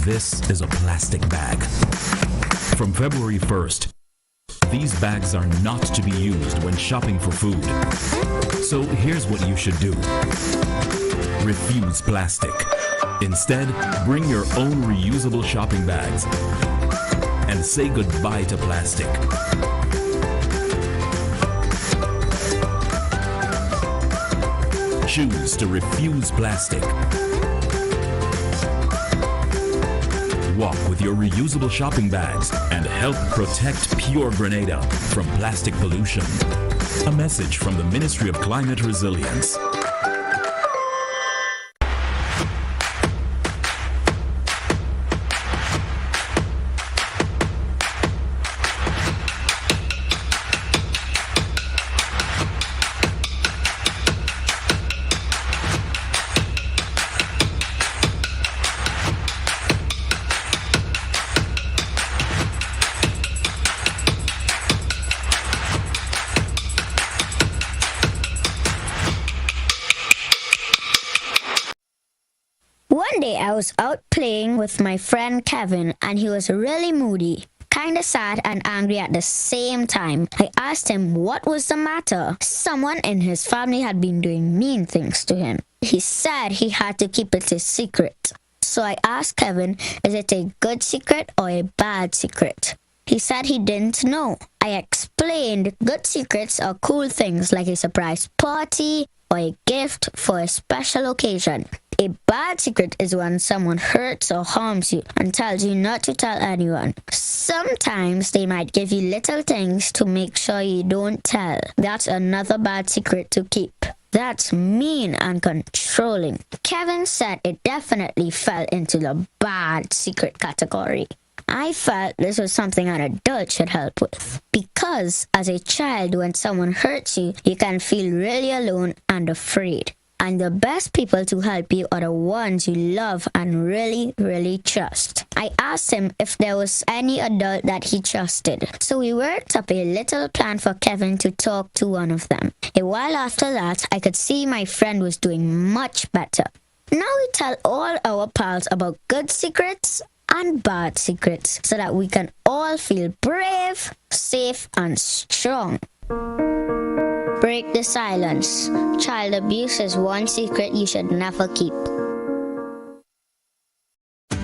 This is a plastic bag. From February 1st, these bags are not to be used when shopping for food. So here's what you should do. Refuse plastic. Instead, bring your own reusable shopping bags and say goodbye to plastic. Choose to refuse plastic. Walk with your reusable shopping bags and help protect pure Grenada from plastic pollution. A message from the Ministry of Climate Resilience. One day I was out playing with my friend Kevin and he was really moody, kinda sad and angry at the same time. I asked him what was the matter. Someone in his family had been doing mean things to him. He said he had to keep it a secret. So I asked Kevin, is it a good secret or a bad secret? He said he didn't know. I explained good secrets are cool things like a surprise party or a gift for a special occasion. A bad secret is when someone hurts or harms you and tells you not to tell anyone. Sometimes they might give you little things to make sure you don't tell. That's another bad secret to keep. That's mean and controlling. Kevin said it definitely fell into the bad secret category. I felt this was something an adult should help with. Because as a child, when someone hurts you, you can feel really alone and afraid. And the best people to help you are the ones you love and really, really trust. I asked him if there was any adult that he trusted. So we worked up a little plan for Kevin to talk to one of them. A while after that, I could see my friend was doing much better. Now we tell all our pals about good secrets and bad secrets so that we can all feel brave, safe, and strong. Break the silence. Child abuse is one secret you should never keep.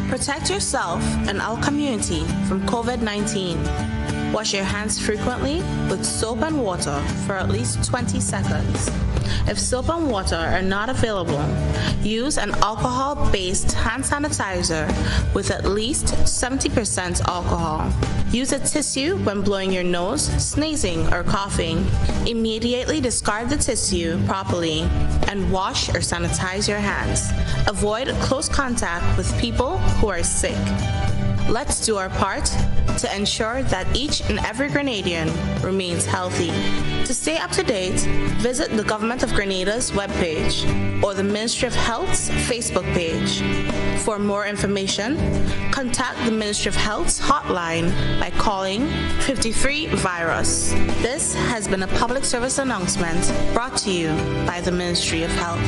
Protect yourself and our community from COVID-19. Wash your hands frequently with soap and water for at least 20 seconds. If soap and water are not available, use an alcohol-based hand sanitizer with at least 70% alcohol. Use a tissue when blowing your nose, sneezing, or coughing. Immediately discard the tissue properly and wash or sanitize your hands. Avoid close contact with people who are sick. Let's do our part to ensure that each and every Grenadian remains healthy. To To stay up to date, visit the Government of Grenada's webpage or the Ministry of Health's Facebook page. For more information, contact the Ministry of Health's hotline by calling 53-VIRUS. This has been a public service announcement brought to you by the Ministry of Health.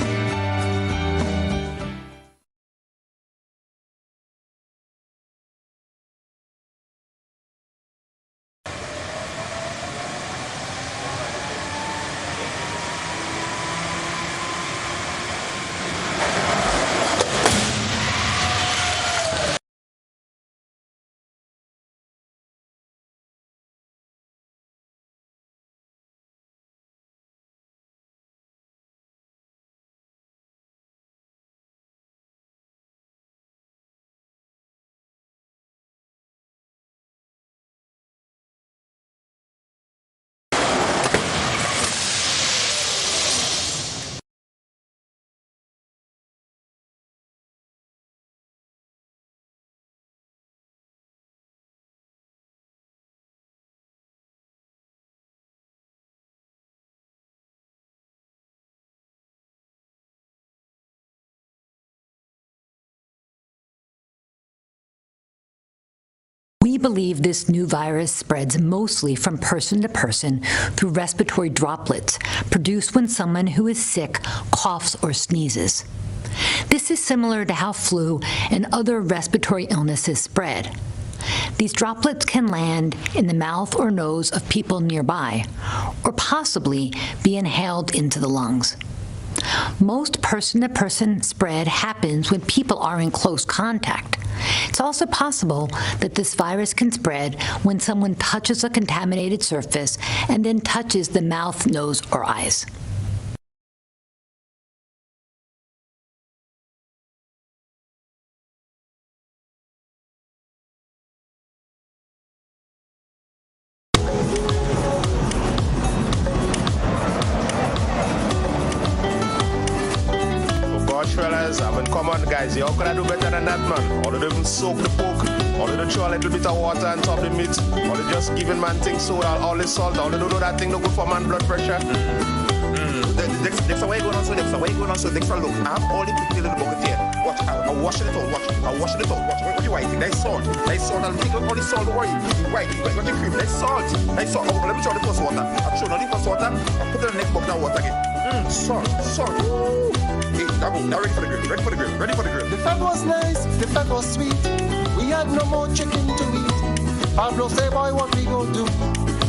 We believe this new virus spreads mostly from person to person through respiratory droplets produced when someone who is sick coughs or sneezes. This is similar to how flu and other respiratory illnesses spread. These droplets can land in the mouth or nose of people nearby, or possibly be inhaled into the lungs. Most person-to-person spread happens when people are in close contact. It's also possible that this virus can spread when someone touches a contaminated surface and then touches the mouth, nose, or eyes. Fellas, I mean, come on, guys, y'all could I do better than that, man? Or they even soak the pork, or they throw a little bit of water on top of the meat, or they just giving man things soda, all the salt, or they don't do that thing no good for man blood pressure. Dexter, why you going on so? Dexter, why you going on so? Dexter, look, I have all the pictures in the bucket here. Watch, I'm washing it out, watch. I'm washing it out, watch. What you writing? There's salt. I'll take out all the salt, don't worry. Right, what you cream? There's salt. Oh, let me try the first water. I'm showing all the first water. I'll put it in the next bucket of water again. Salt. Ooh. Hey, now ready for the grill. The fat was nice, the fat was sweet. We had no more chicken to eat. Pablo say, boy, what we go do?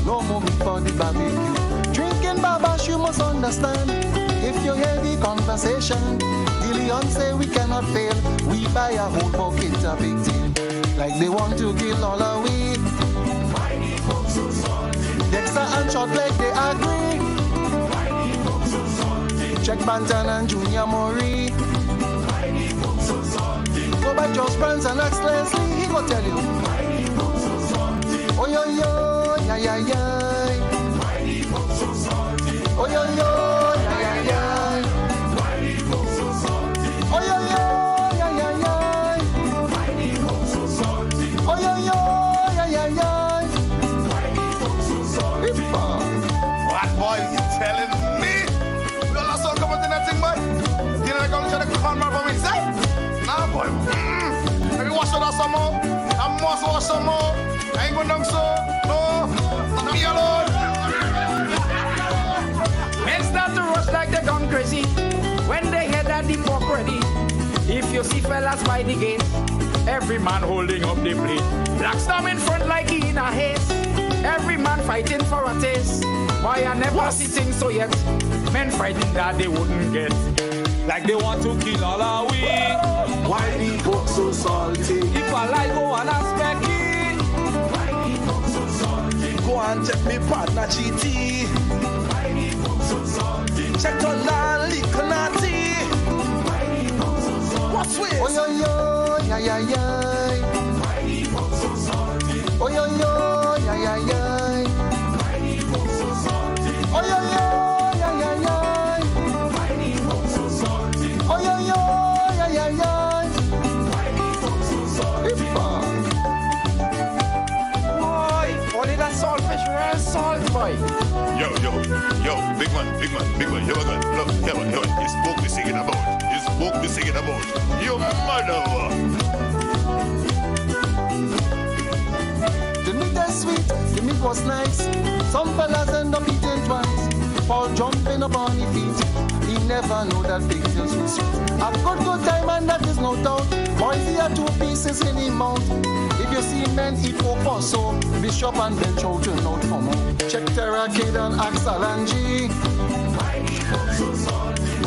No more meat for the barbecue. Drinking babash, you must understand. If you hear the conversation, Leon say we cannot fail. We buy a whole bucket of big deal. Like they want to kill all our weed. Why the folks so salty? Dexter and Short Leg, they agree. Why the folks so salty? Check Bantan and Junior Murray. Why the folks so salty? Go by Josh Brands and ask Leslie, he go tell you. Why the folks so salty? Oh yo yo, yeah. Why the folks so salty? Oh yo yo, yeah. Why the folks so salty? Oh yo yo, yeah. Why the folks so salty? Oh yo yo, yeah. Why the folks so salty? What boy, you telling me? You all saw come in that thing, boy? You know, I'm trying to call my from inside. Nah, boy. Maybe wash it out some more. I must wash some more. I ain't going down so. No, not me alone. Men start to rush like they gone crazy when they hear that the pork ready. If you see fellas by the gate, every man holding up the plate. Black storm in front like he in a haze. Every man fighting for a taste. Why I never see things so yet. Men fighting that they wouldn't get. Like they want to kill all our we. Why the folks so salty? If I like go and aspect it. Why the folks so salty? Go and check me partner GT. Why the folks so salty? Check your land, Liconati. Why the folks so salty? What's with? Oh yo yo, yeah. Why the folks so salty? Oh yo yo, yeah. Why the folks so salty? Oh yo yo, yeah. Why the folks so salty? Oh yo yo, yeah. Why the folks so salty? Boy, only that saltfish real salt, boy. Yo, big man. Here we go. Look, here we go. You spoke me singing about. Your mother. The meat is sweet, the meat was nice. Some fellas end up eating twice. Paul jumping up on his feet. He never knew that big things was sweet. A good time and that is no doubt. Boys, he had 2 pieces in his mouth. If you see men eat pork or so, Bishop and Ben turn out for more. Check Terra Kid and Axel and G.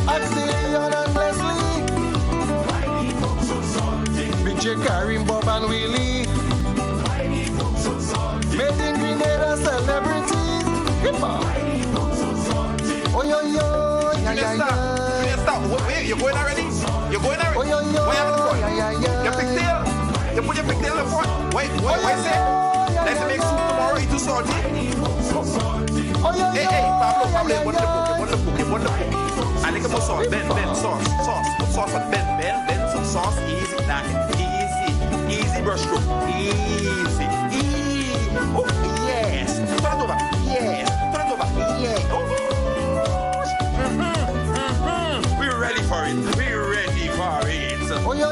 Axelion and Leslie. Big J, Karim, Bob and Willie. Made in Grenada celebrities. Hip-hop. Oh, yo, Stop. Wait, you're going already? Oh, yo, What happened to your pigtail? You put your pigtail in front. Wait, say. Let's make soup tomorrow. It's too salty. Hey, Pablo, what the poke? I think more sauce. Ben, sauce. Put sauce on Ben, some sauce. Easy, easy brush stroke. Easy. Oh, yes. Turn it over. Yes. Oh. We're ready for it. Oh, yo,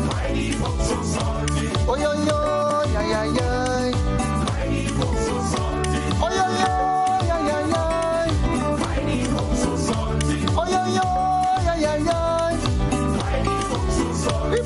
Mighty folks so salty. Oh, yo, Mighty folks so salty. Oh, yo, Mighty folks so salty. Oh, yo, Mighty folks so salty.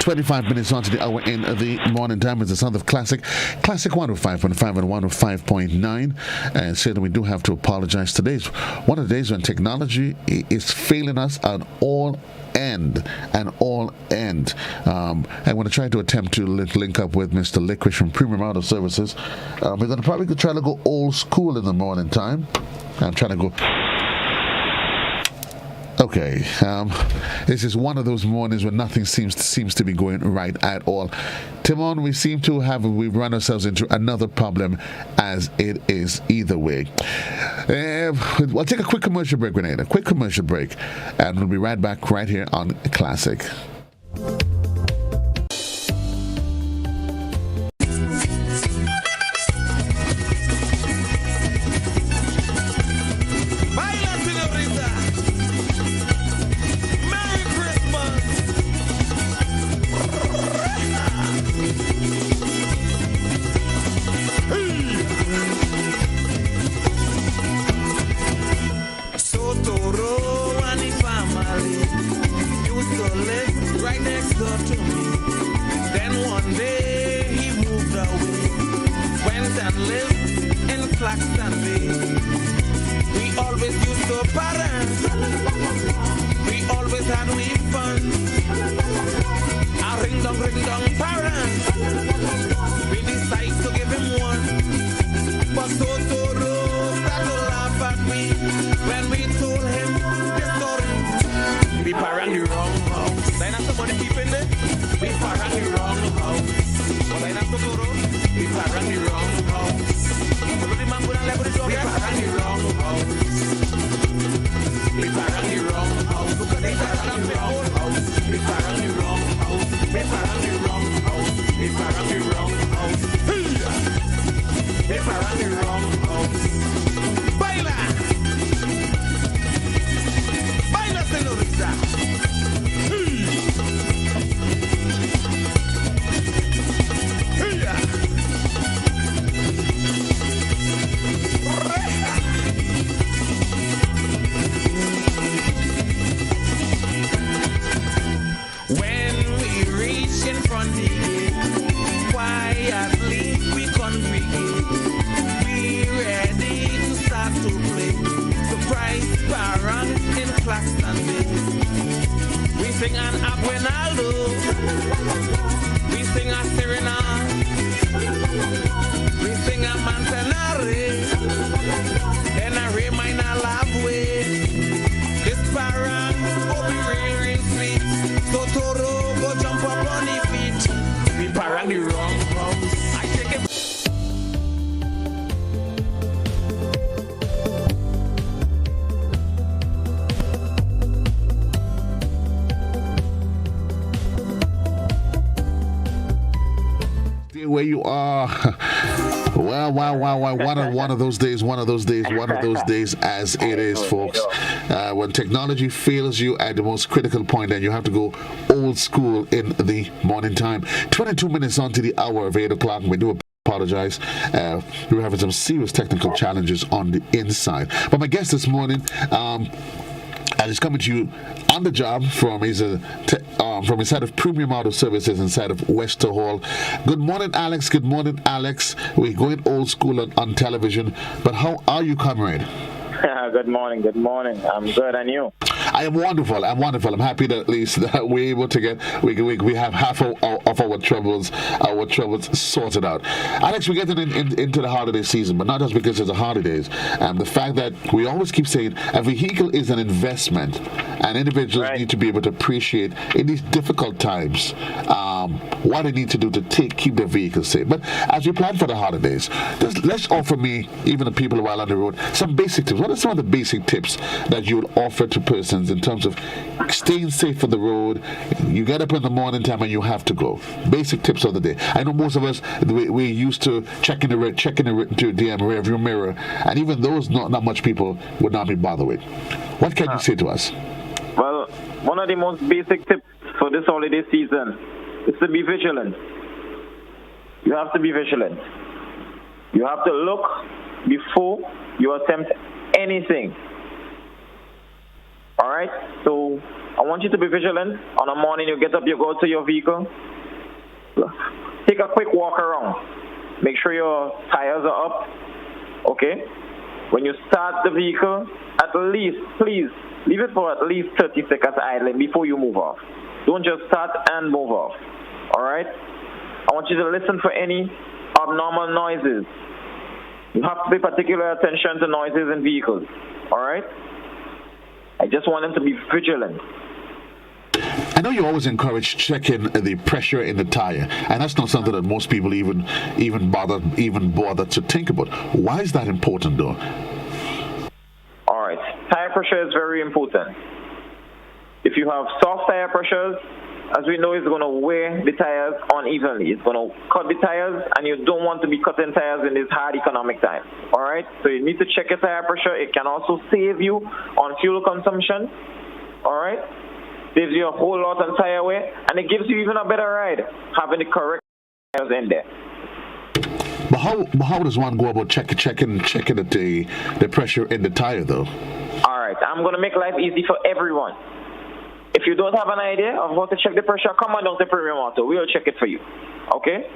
25 minutes on to the hour in the morning time. It's the sound of Classic 105.5 and 105.9. And certainly we do have to apologize. Today's one of the days when technology is failing us on all end. I'm going to try to attempt to link up with Mr. Licorice from Premium Auto Services. We're going to probably try to go old school in the morning time. I'm trying to go... Okay, this is one of those mornings when nothing seems to be going right at all. Timon, we've run ourselves into another problem as it is either way. We'll take a quick commercial break, Grenada. And we'll be right back right here on Classic. Parang the wrong house. I where you are. Well, one of those days as it is, folks. When technology fails you at the most critical point, then you have to go old school in the morning time. 22 minutes on to the hour of 8 o'clock. We do apologize. We were having some serious technical challenges on the inside. But my guest this morning, and he's coming to you on the job from his head of Premium Auto Services inside of Wester Hall. Good morning, Alex. Good morning, Alex. We're going old school on television, but how are you, comrade? Good morning. I'm good, and you? I am wonderful. I'm happy that at least that we're able to we have half of our troubles sorted out. Alex, we're getting into the holiday season, but not just because it's the holidays. The fact that we always keep saying a vehicle is an investment, and individuals need to be able to appreciate in these difficult times what they need to do to keep their vehicles safe. But as we plan for the holidays, let's offer me, even the people while on the road, some basic tips. What are some of the basic tips that you would offer to persons in terms of staying safe for the road? You get up in the morning time and you have to go. Basic tips of the day. I know most of us, we're used to checking the rearview mirror, and even those not much people would not be bothered with. What can you say to us? Well, one of the most basic tips for this holiday season is to be vigilant. You have to be vigilant. You have to look before you attempt anything. All right? So I want you to be vigilant. On a morning, you get up, you go to your vehicle. Take a quick walk around. Make sure your tires are up. Okay? When you start the vehicle, at least, please, leave it for at least 30 seconds idling before you move off. Don't just start and move off. All right? I want you to listen for any abnormal noises. You have to pay particular attention to noises in vehicles. All right? I just want them to be vigilant. I know you always encourage checking the pressure in the tire, and that's not something that most people even bother to think about. Why is that important, though? All right. Tire pressure is very important. If you have soft tire pressures, as we know, it's going to wear the tires unevenly. It's going to cut the tires, and you don't want to be cutting tires in this hard economic time. All right? So you need to check your tire pressure. It can also save you on fuel consumption. All right? Saves you a whole lot on tire wear, and it gives you even a better ride having the correct tires in there. But how does one go about checking the pressure in the tire, though? All right. I'm going to make life easy for everyone. If you don't have an idea of how to check the pressure, come on down to Premium Auto. We will check it for you. Okay?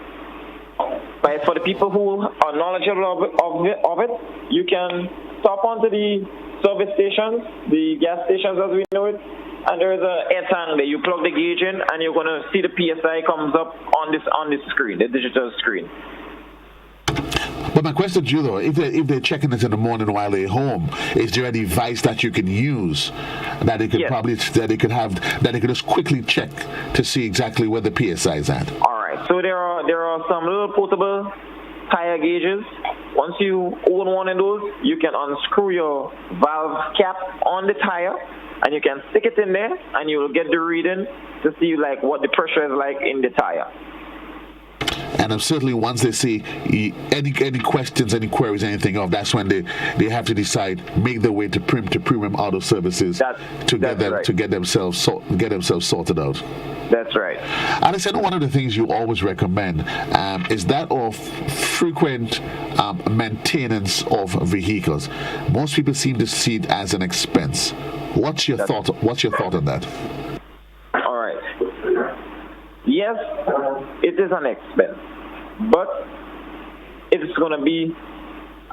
But for the people who are knowledgeable of it, you can stop onto the service stations, the gas stations as we know it, and there is an air tank there. You plug the gauge in, and you're going to see the PSI comes up on this screen, the digital screen. But my question to you, though, if they're checking it in the morning while they're home, is there a device that you can use that they could that they could just quickly check to see exactly where the PSI is at? All right. So there are some little portable tire gauges. Once you own one of those, you can unscrew your valve cap on the tire, and you can stick it in there, and you will get the reading to see like what the pressure is like in the tire. And certainly once they see any questions, any queries, anything of, that's when they have to decide, make their way to Premium Auto Services to get themselves sorted out. That's right. Alex, I know one of the things you always recommend is that of frequent maintenance of vehicles. Most people seem to see it as an expense. What's your thought on that? All right. Yes, it is an expense, but it's going to be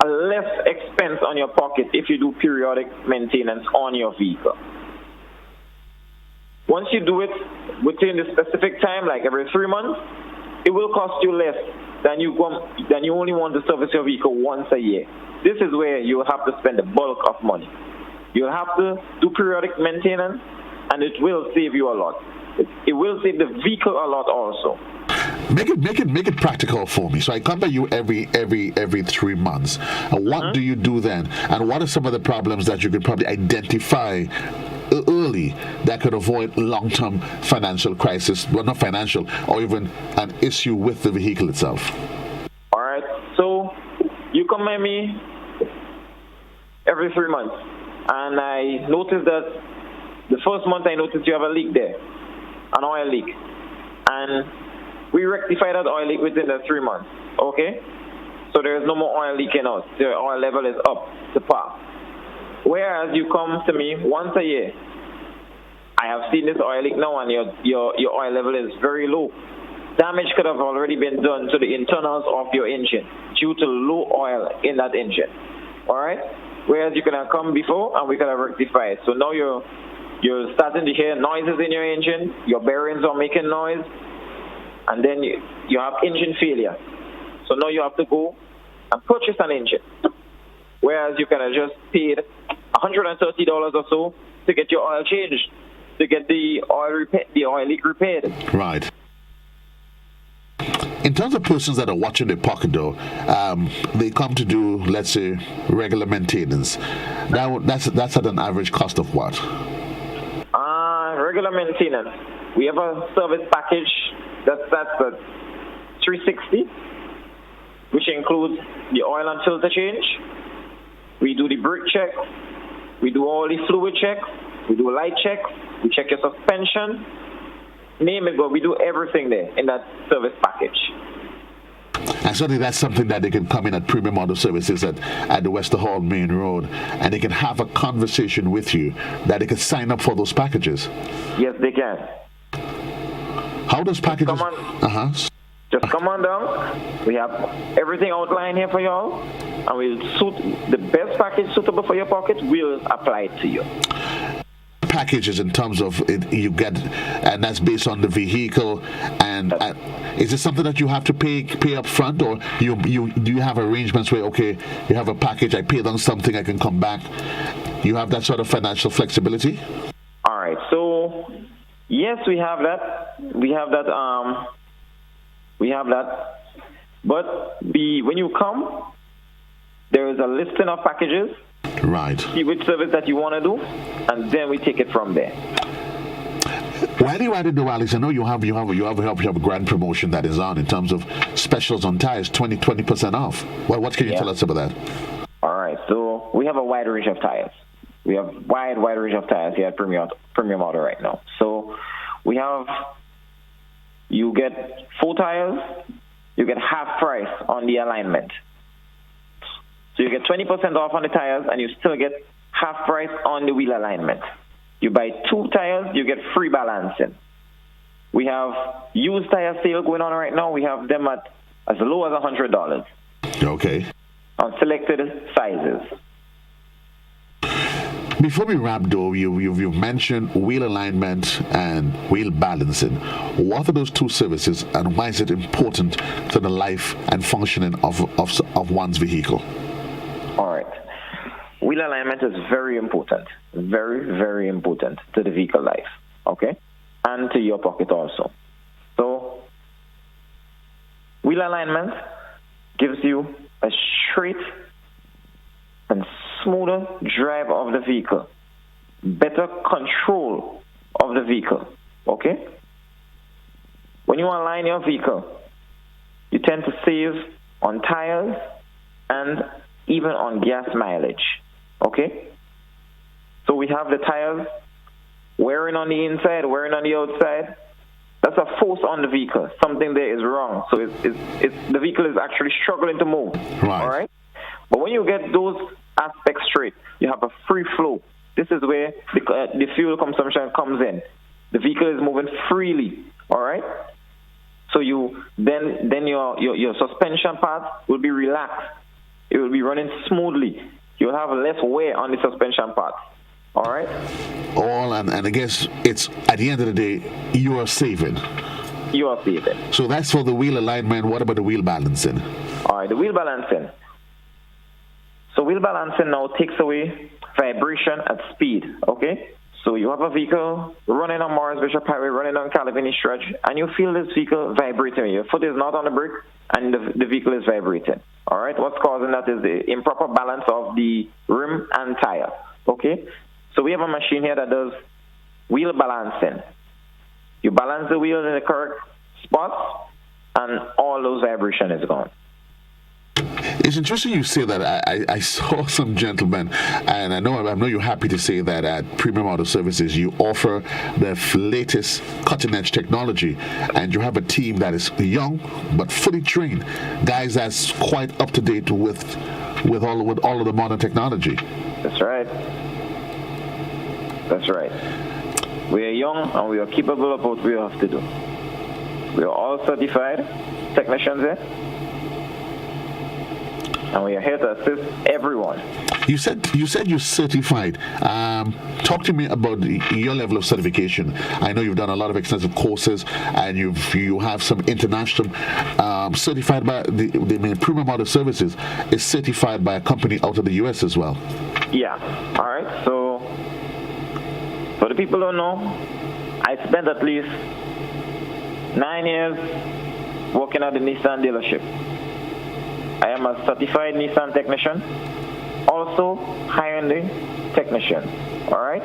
a less expense on your pocket if you do periodic maintenance on your vehicle. Once you do it within the specific time, like every 3 months, it will cost you less than you only want to service your vehicle once a year. This is where you will have to spend the bulk of money. You'll have to do periodic maintenance, and it will save you a lot. It will save the vehicle a lot also. Make it practical for me. So I come to you every 3 months. And what do you do then? And what are some of the problems that you could probably identify early that could avoid long-term financial crisis, well, not financial, or even an issue with the vehicle itself? All right. So you come at me every 3 months, and I noticed that the first month I noticed you have a leak there, an oil leak, and we rectify that oil leak within the 3 months. Okay. So there is no more oil leaking out. The oil level is up to par. Whereas you come to me once a year, I have seen this oil leak now, and your oil level is very low. Damage could have already been done to the internals of your engine due to low oil in that engine. All right? Whereas you could have come before and we could have rectified. So now you're starting to hear noises in your engine, your bearings are making noise, and then you have engine failure. So now you have to go and purchase an engine. Whereas you could have just paid $130 or so to get your oil changed, to get the oil leak repaired. Right. In terms of persons that are watching their pocket, though, they come to do, let's say, regular maintenance. That's at an average cost of what? Regular maintenance. We have a service package that starts at $360, which includes the oil and filter change. We do the brake check. We do all the fluid checks. We do light checks. We check your suspension. Name it, but we do everything there in that service package. And certainly that's something that they can come in at Premium Auto Services at the Wester Hall Main Road, and they can have a conversation with you, that they can sign up for those packages. Yes, they can. How does packages... Come on. Just come on down. We have everything outlined here for y'all, and we'll suit the best package suitable for your pocket. We'll apply it to you. Packages in terms of it, you get, and that's based on the vehicle, and is it something that you have to pay up front, or do you have arrangements where, okay, you have a package, I paid on something, I can come back? You have that sort of financial flexibility? All right, so yes, we have that. We have that. But when you come, there is a listing of packages. Right. See which service that you want to do, and then we take it from there. Why do you add it to Alex? I know you have a grand promotion that is on in terms of specials on tires, 20% off. Well, what can you tell us about that? All right. So we have a wide range of tires. We have wide range of tires here at Premium Auto right now. So you get 4 tires, you get half price on the alignment. So you get 20% off on the tires, and you still get half price on the wheel alignment. You buy 2 tires, you get free balancing. We have used tire sale going on right now. We have them at as low as $100. Okay. On selected sizes. Before we wrap, though, you've mentioned wheel alignment and wheel balancing. What are those 2 services, and why is it important to the life and functioning of one's vehicle? All right. Wheel alignment is very important. Very, very important to the vehicle life, okay? And to your pocket also. So, wheel alignment gives you a straight and smoother drive of the vehicle, better control of the vehicle, okay? When you align your vehicle, you tend to save on tires and even on gas mileage, okay? So we have the tires wearing on the inside, wearing on the outside. That's a force on the vehicle. Something there is wrong. So the vehicle is actually struggling to move, right. All right? But when you get those aspects straight, you have a free flow. This is where the fuel consumption comes in. The vehicle is moving freely, all right? So then your suspension part will be relaxed. It will be running smoothly. You'll have less wear on the suspension part. All right? And I guess it's, at the end of the day, you are saving. You are saving. So that's for the wheel alignment. What about the wheel balancing? All right, the wheel balancing. So wheel balancing now takes away vibration at speed, okay? So you have a vehicle running on Morris Bishop Highway, running on Calavini Stretch, and you feel this vehicle vibrating. Your foot is not on the brake, and the vehicle is vibrating. All right? What's causing that is the improper balance of the rim and tire, okay? So we have a machine here that does wheel balancing. You balance the wheels in the correct spots, and all those vibration is gone. It's interesting you say that. I saw some gentlemen, and I know you're happy to say that at Premium Auto Services you offer the latest cutting-edge technology, and you have a team that is young but fully trained, guys that's quite up to date with all of the modern technology. That's right. That's right. We are young and we are capable of what we have to do. We are all certified technicians here. And we are here to assist everyone. You said you're certified. Talk to me about your level of certification. I know you've done a lot of extensive courses, and you have some international certified by the Premium Auto Services is certified by a company out of the U.S. as well. Yeah. All right. So for the people who don't know, I spent at least 9 years working at the Nissan dealership. I am a certified Nissan technician, also Hyundai technician. All right.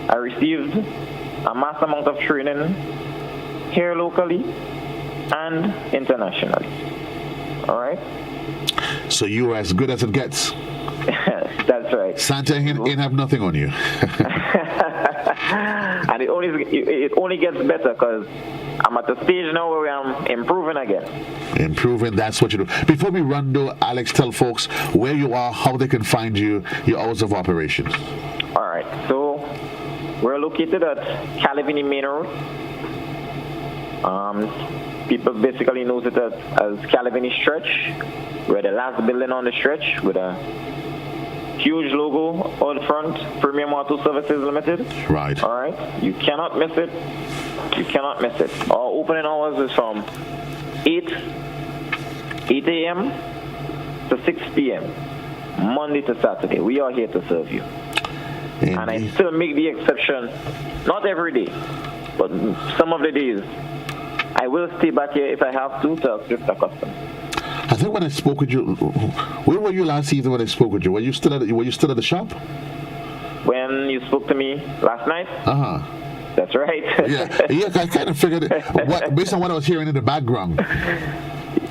I received a mass amount of training here locally and internationally. All right. So you are as good as it gets. That's right. Santa ain't have nothing on you. And it only gets better because I'm at the stage now where I'm improving again. Improving, that's what you do. Before we run though, Alex, tell folks where you are, how they can find you, your hours of operation. All right, so we're located at Calavini Main Road. People basically knows it as Calavini Stretch. We're the last building on the stretch with a huge logo on front, Premium Auto Services Limited. Right. All right, you cannot miss it. You cannot miss it. Our opening hours is from 8 a.m. to 6 p.m. Monday to Saturday. We are here to serve you. And I still make the exception, not every day, but some of the days. I will stay back here if I have to assist the customer. I think when I spoke with you, where were you last evening when I spoke with you? Were you still at the shop? When you spoke to me last night? Uh-huh. That's right. yeah, I kind of figured it, based on what I was hearing in the background.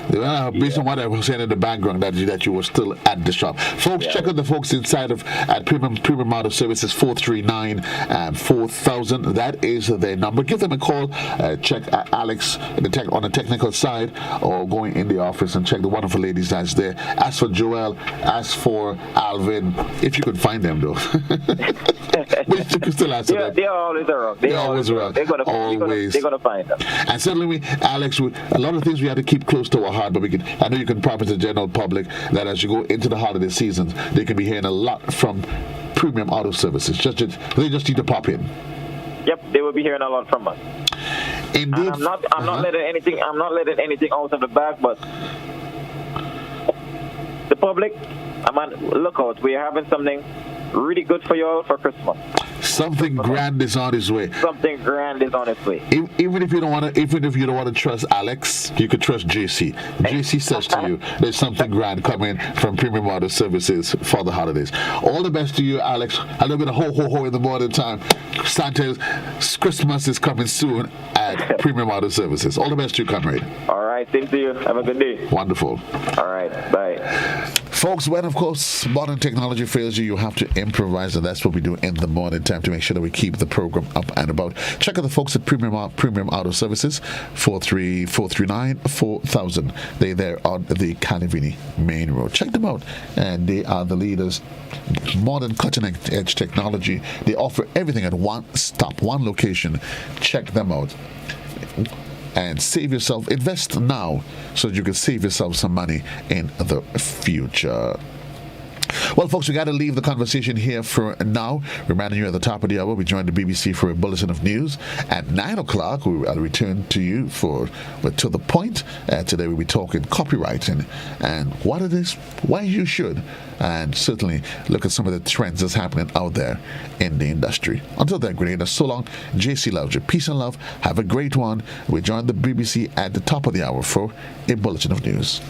Based on what I was hearing in the background, that you were still at the shop. Folks, check out the folks inside at Premium Auto Services, 439-4000. That is their number. Give them a call. Check Alex on the technical side, or going in the office and check the wonderful ladies that's there. As for Joel, as for Alvin, if you could find them though. But you can still answer them. They are always around. They're always around. They're gonna find them. And certainly, Alex, a lot of things we have to keep close to our heart, but I know you can promise the general public that as you go into the holiday season, they can be hearing a lot from Premium Auto Services. They just need to pop in. Yep, they will be hearing a lot from us. Indeed. And I'm not letting anything out of the bag, but the public, look out. We are having something really good for you all for Christmas. Something grand is on its way. Something grand is on its way. Even if you don't want to trust Alex, you could trust JC. JC says to you, there's something grand coming from Premium Auto Services for the holidays. All the best to you, Alex. A little bit of ho in the morning time. Christmas is coming soon at Premium Auto Services. All the best to you, comrade. All right, same to you. Have a good day. Wonderful. All right, bye. Folks, when of course modern technology fails you have to improvise, and that's what we do in the morning time to make sure that we keep the program up and about. Check out the folks at Premium Auto Services, 439-4000. They're there on the Calavini Main Road. Check them out, and they are the leaders. Modern cutting-edge technology. They offer everything at one location. Check them out. And save yourself, invest now so that you can save yourself some money in the future. Well, folks, we got to leave the conversation here for now. Reminding you at the top of the hour, we joined the BBC for a bulletin of news. At 9 o'clock, I'll return to you to the point. Today we'll be talking copywriting and what it is, why you should, and certainly look at some of the trends that's happening out there in the industry. Until then, Grenada, so long. JC loves you. Peace and love. Have a great one. We joined the BBC at the top of the hour for a bulletin of news.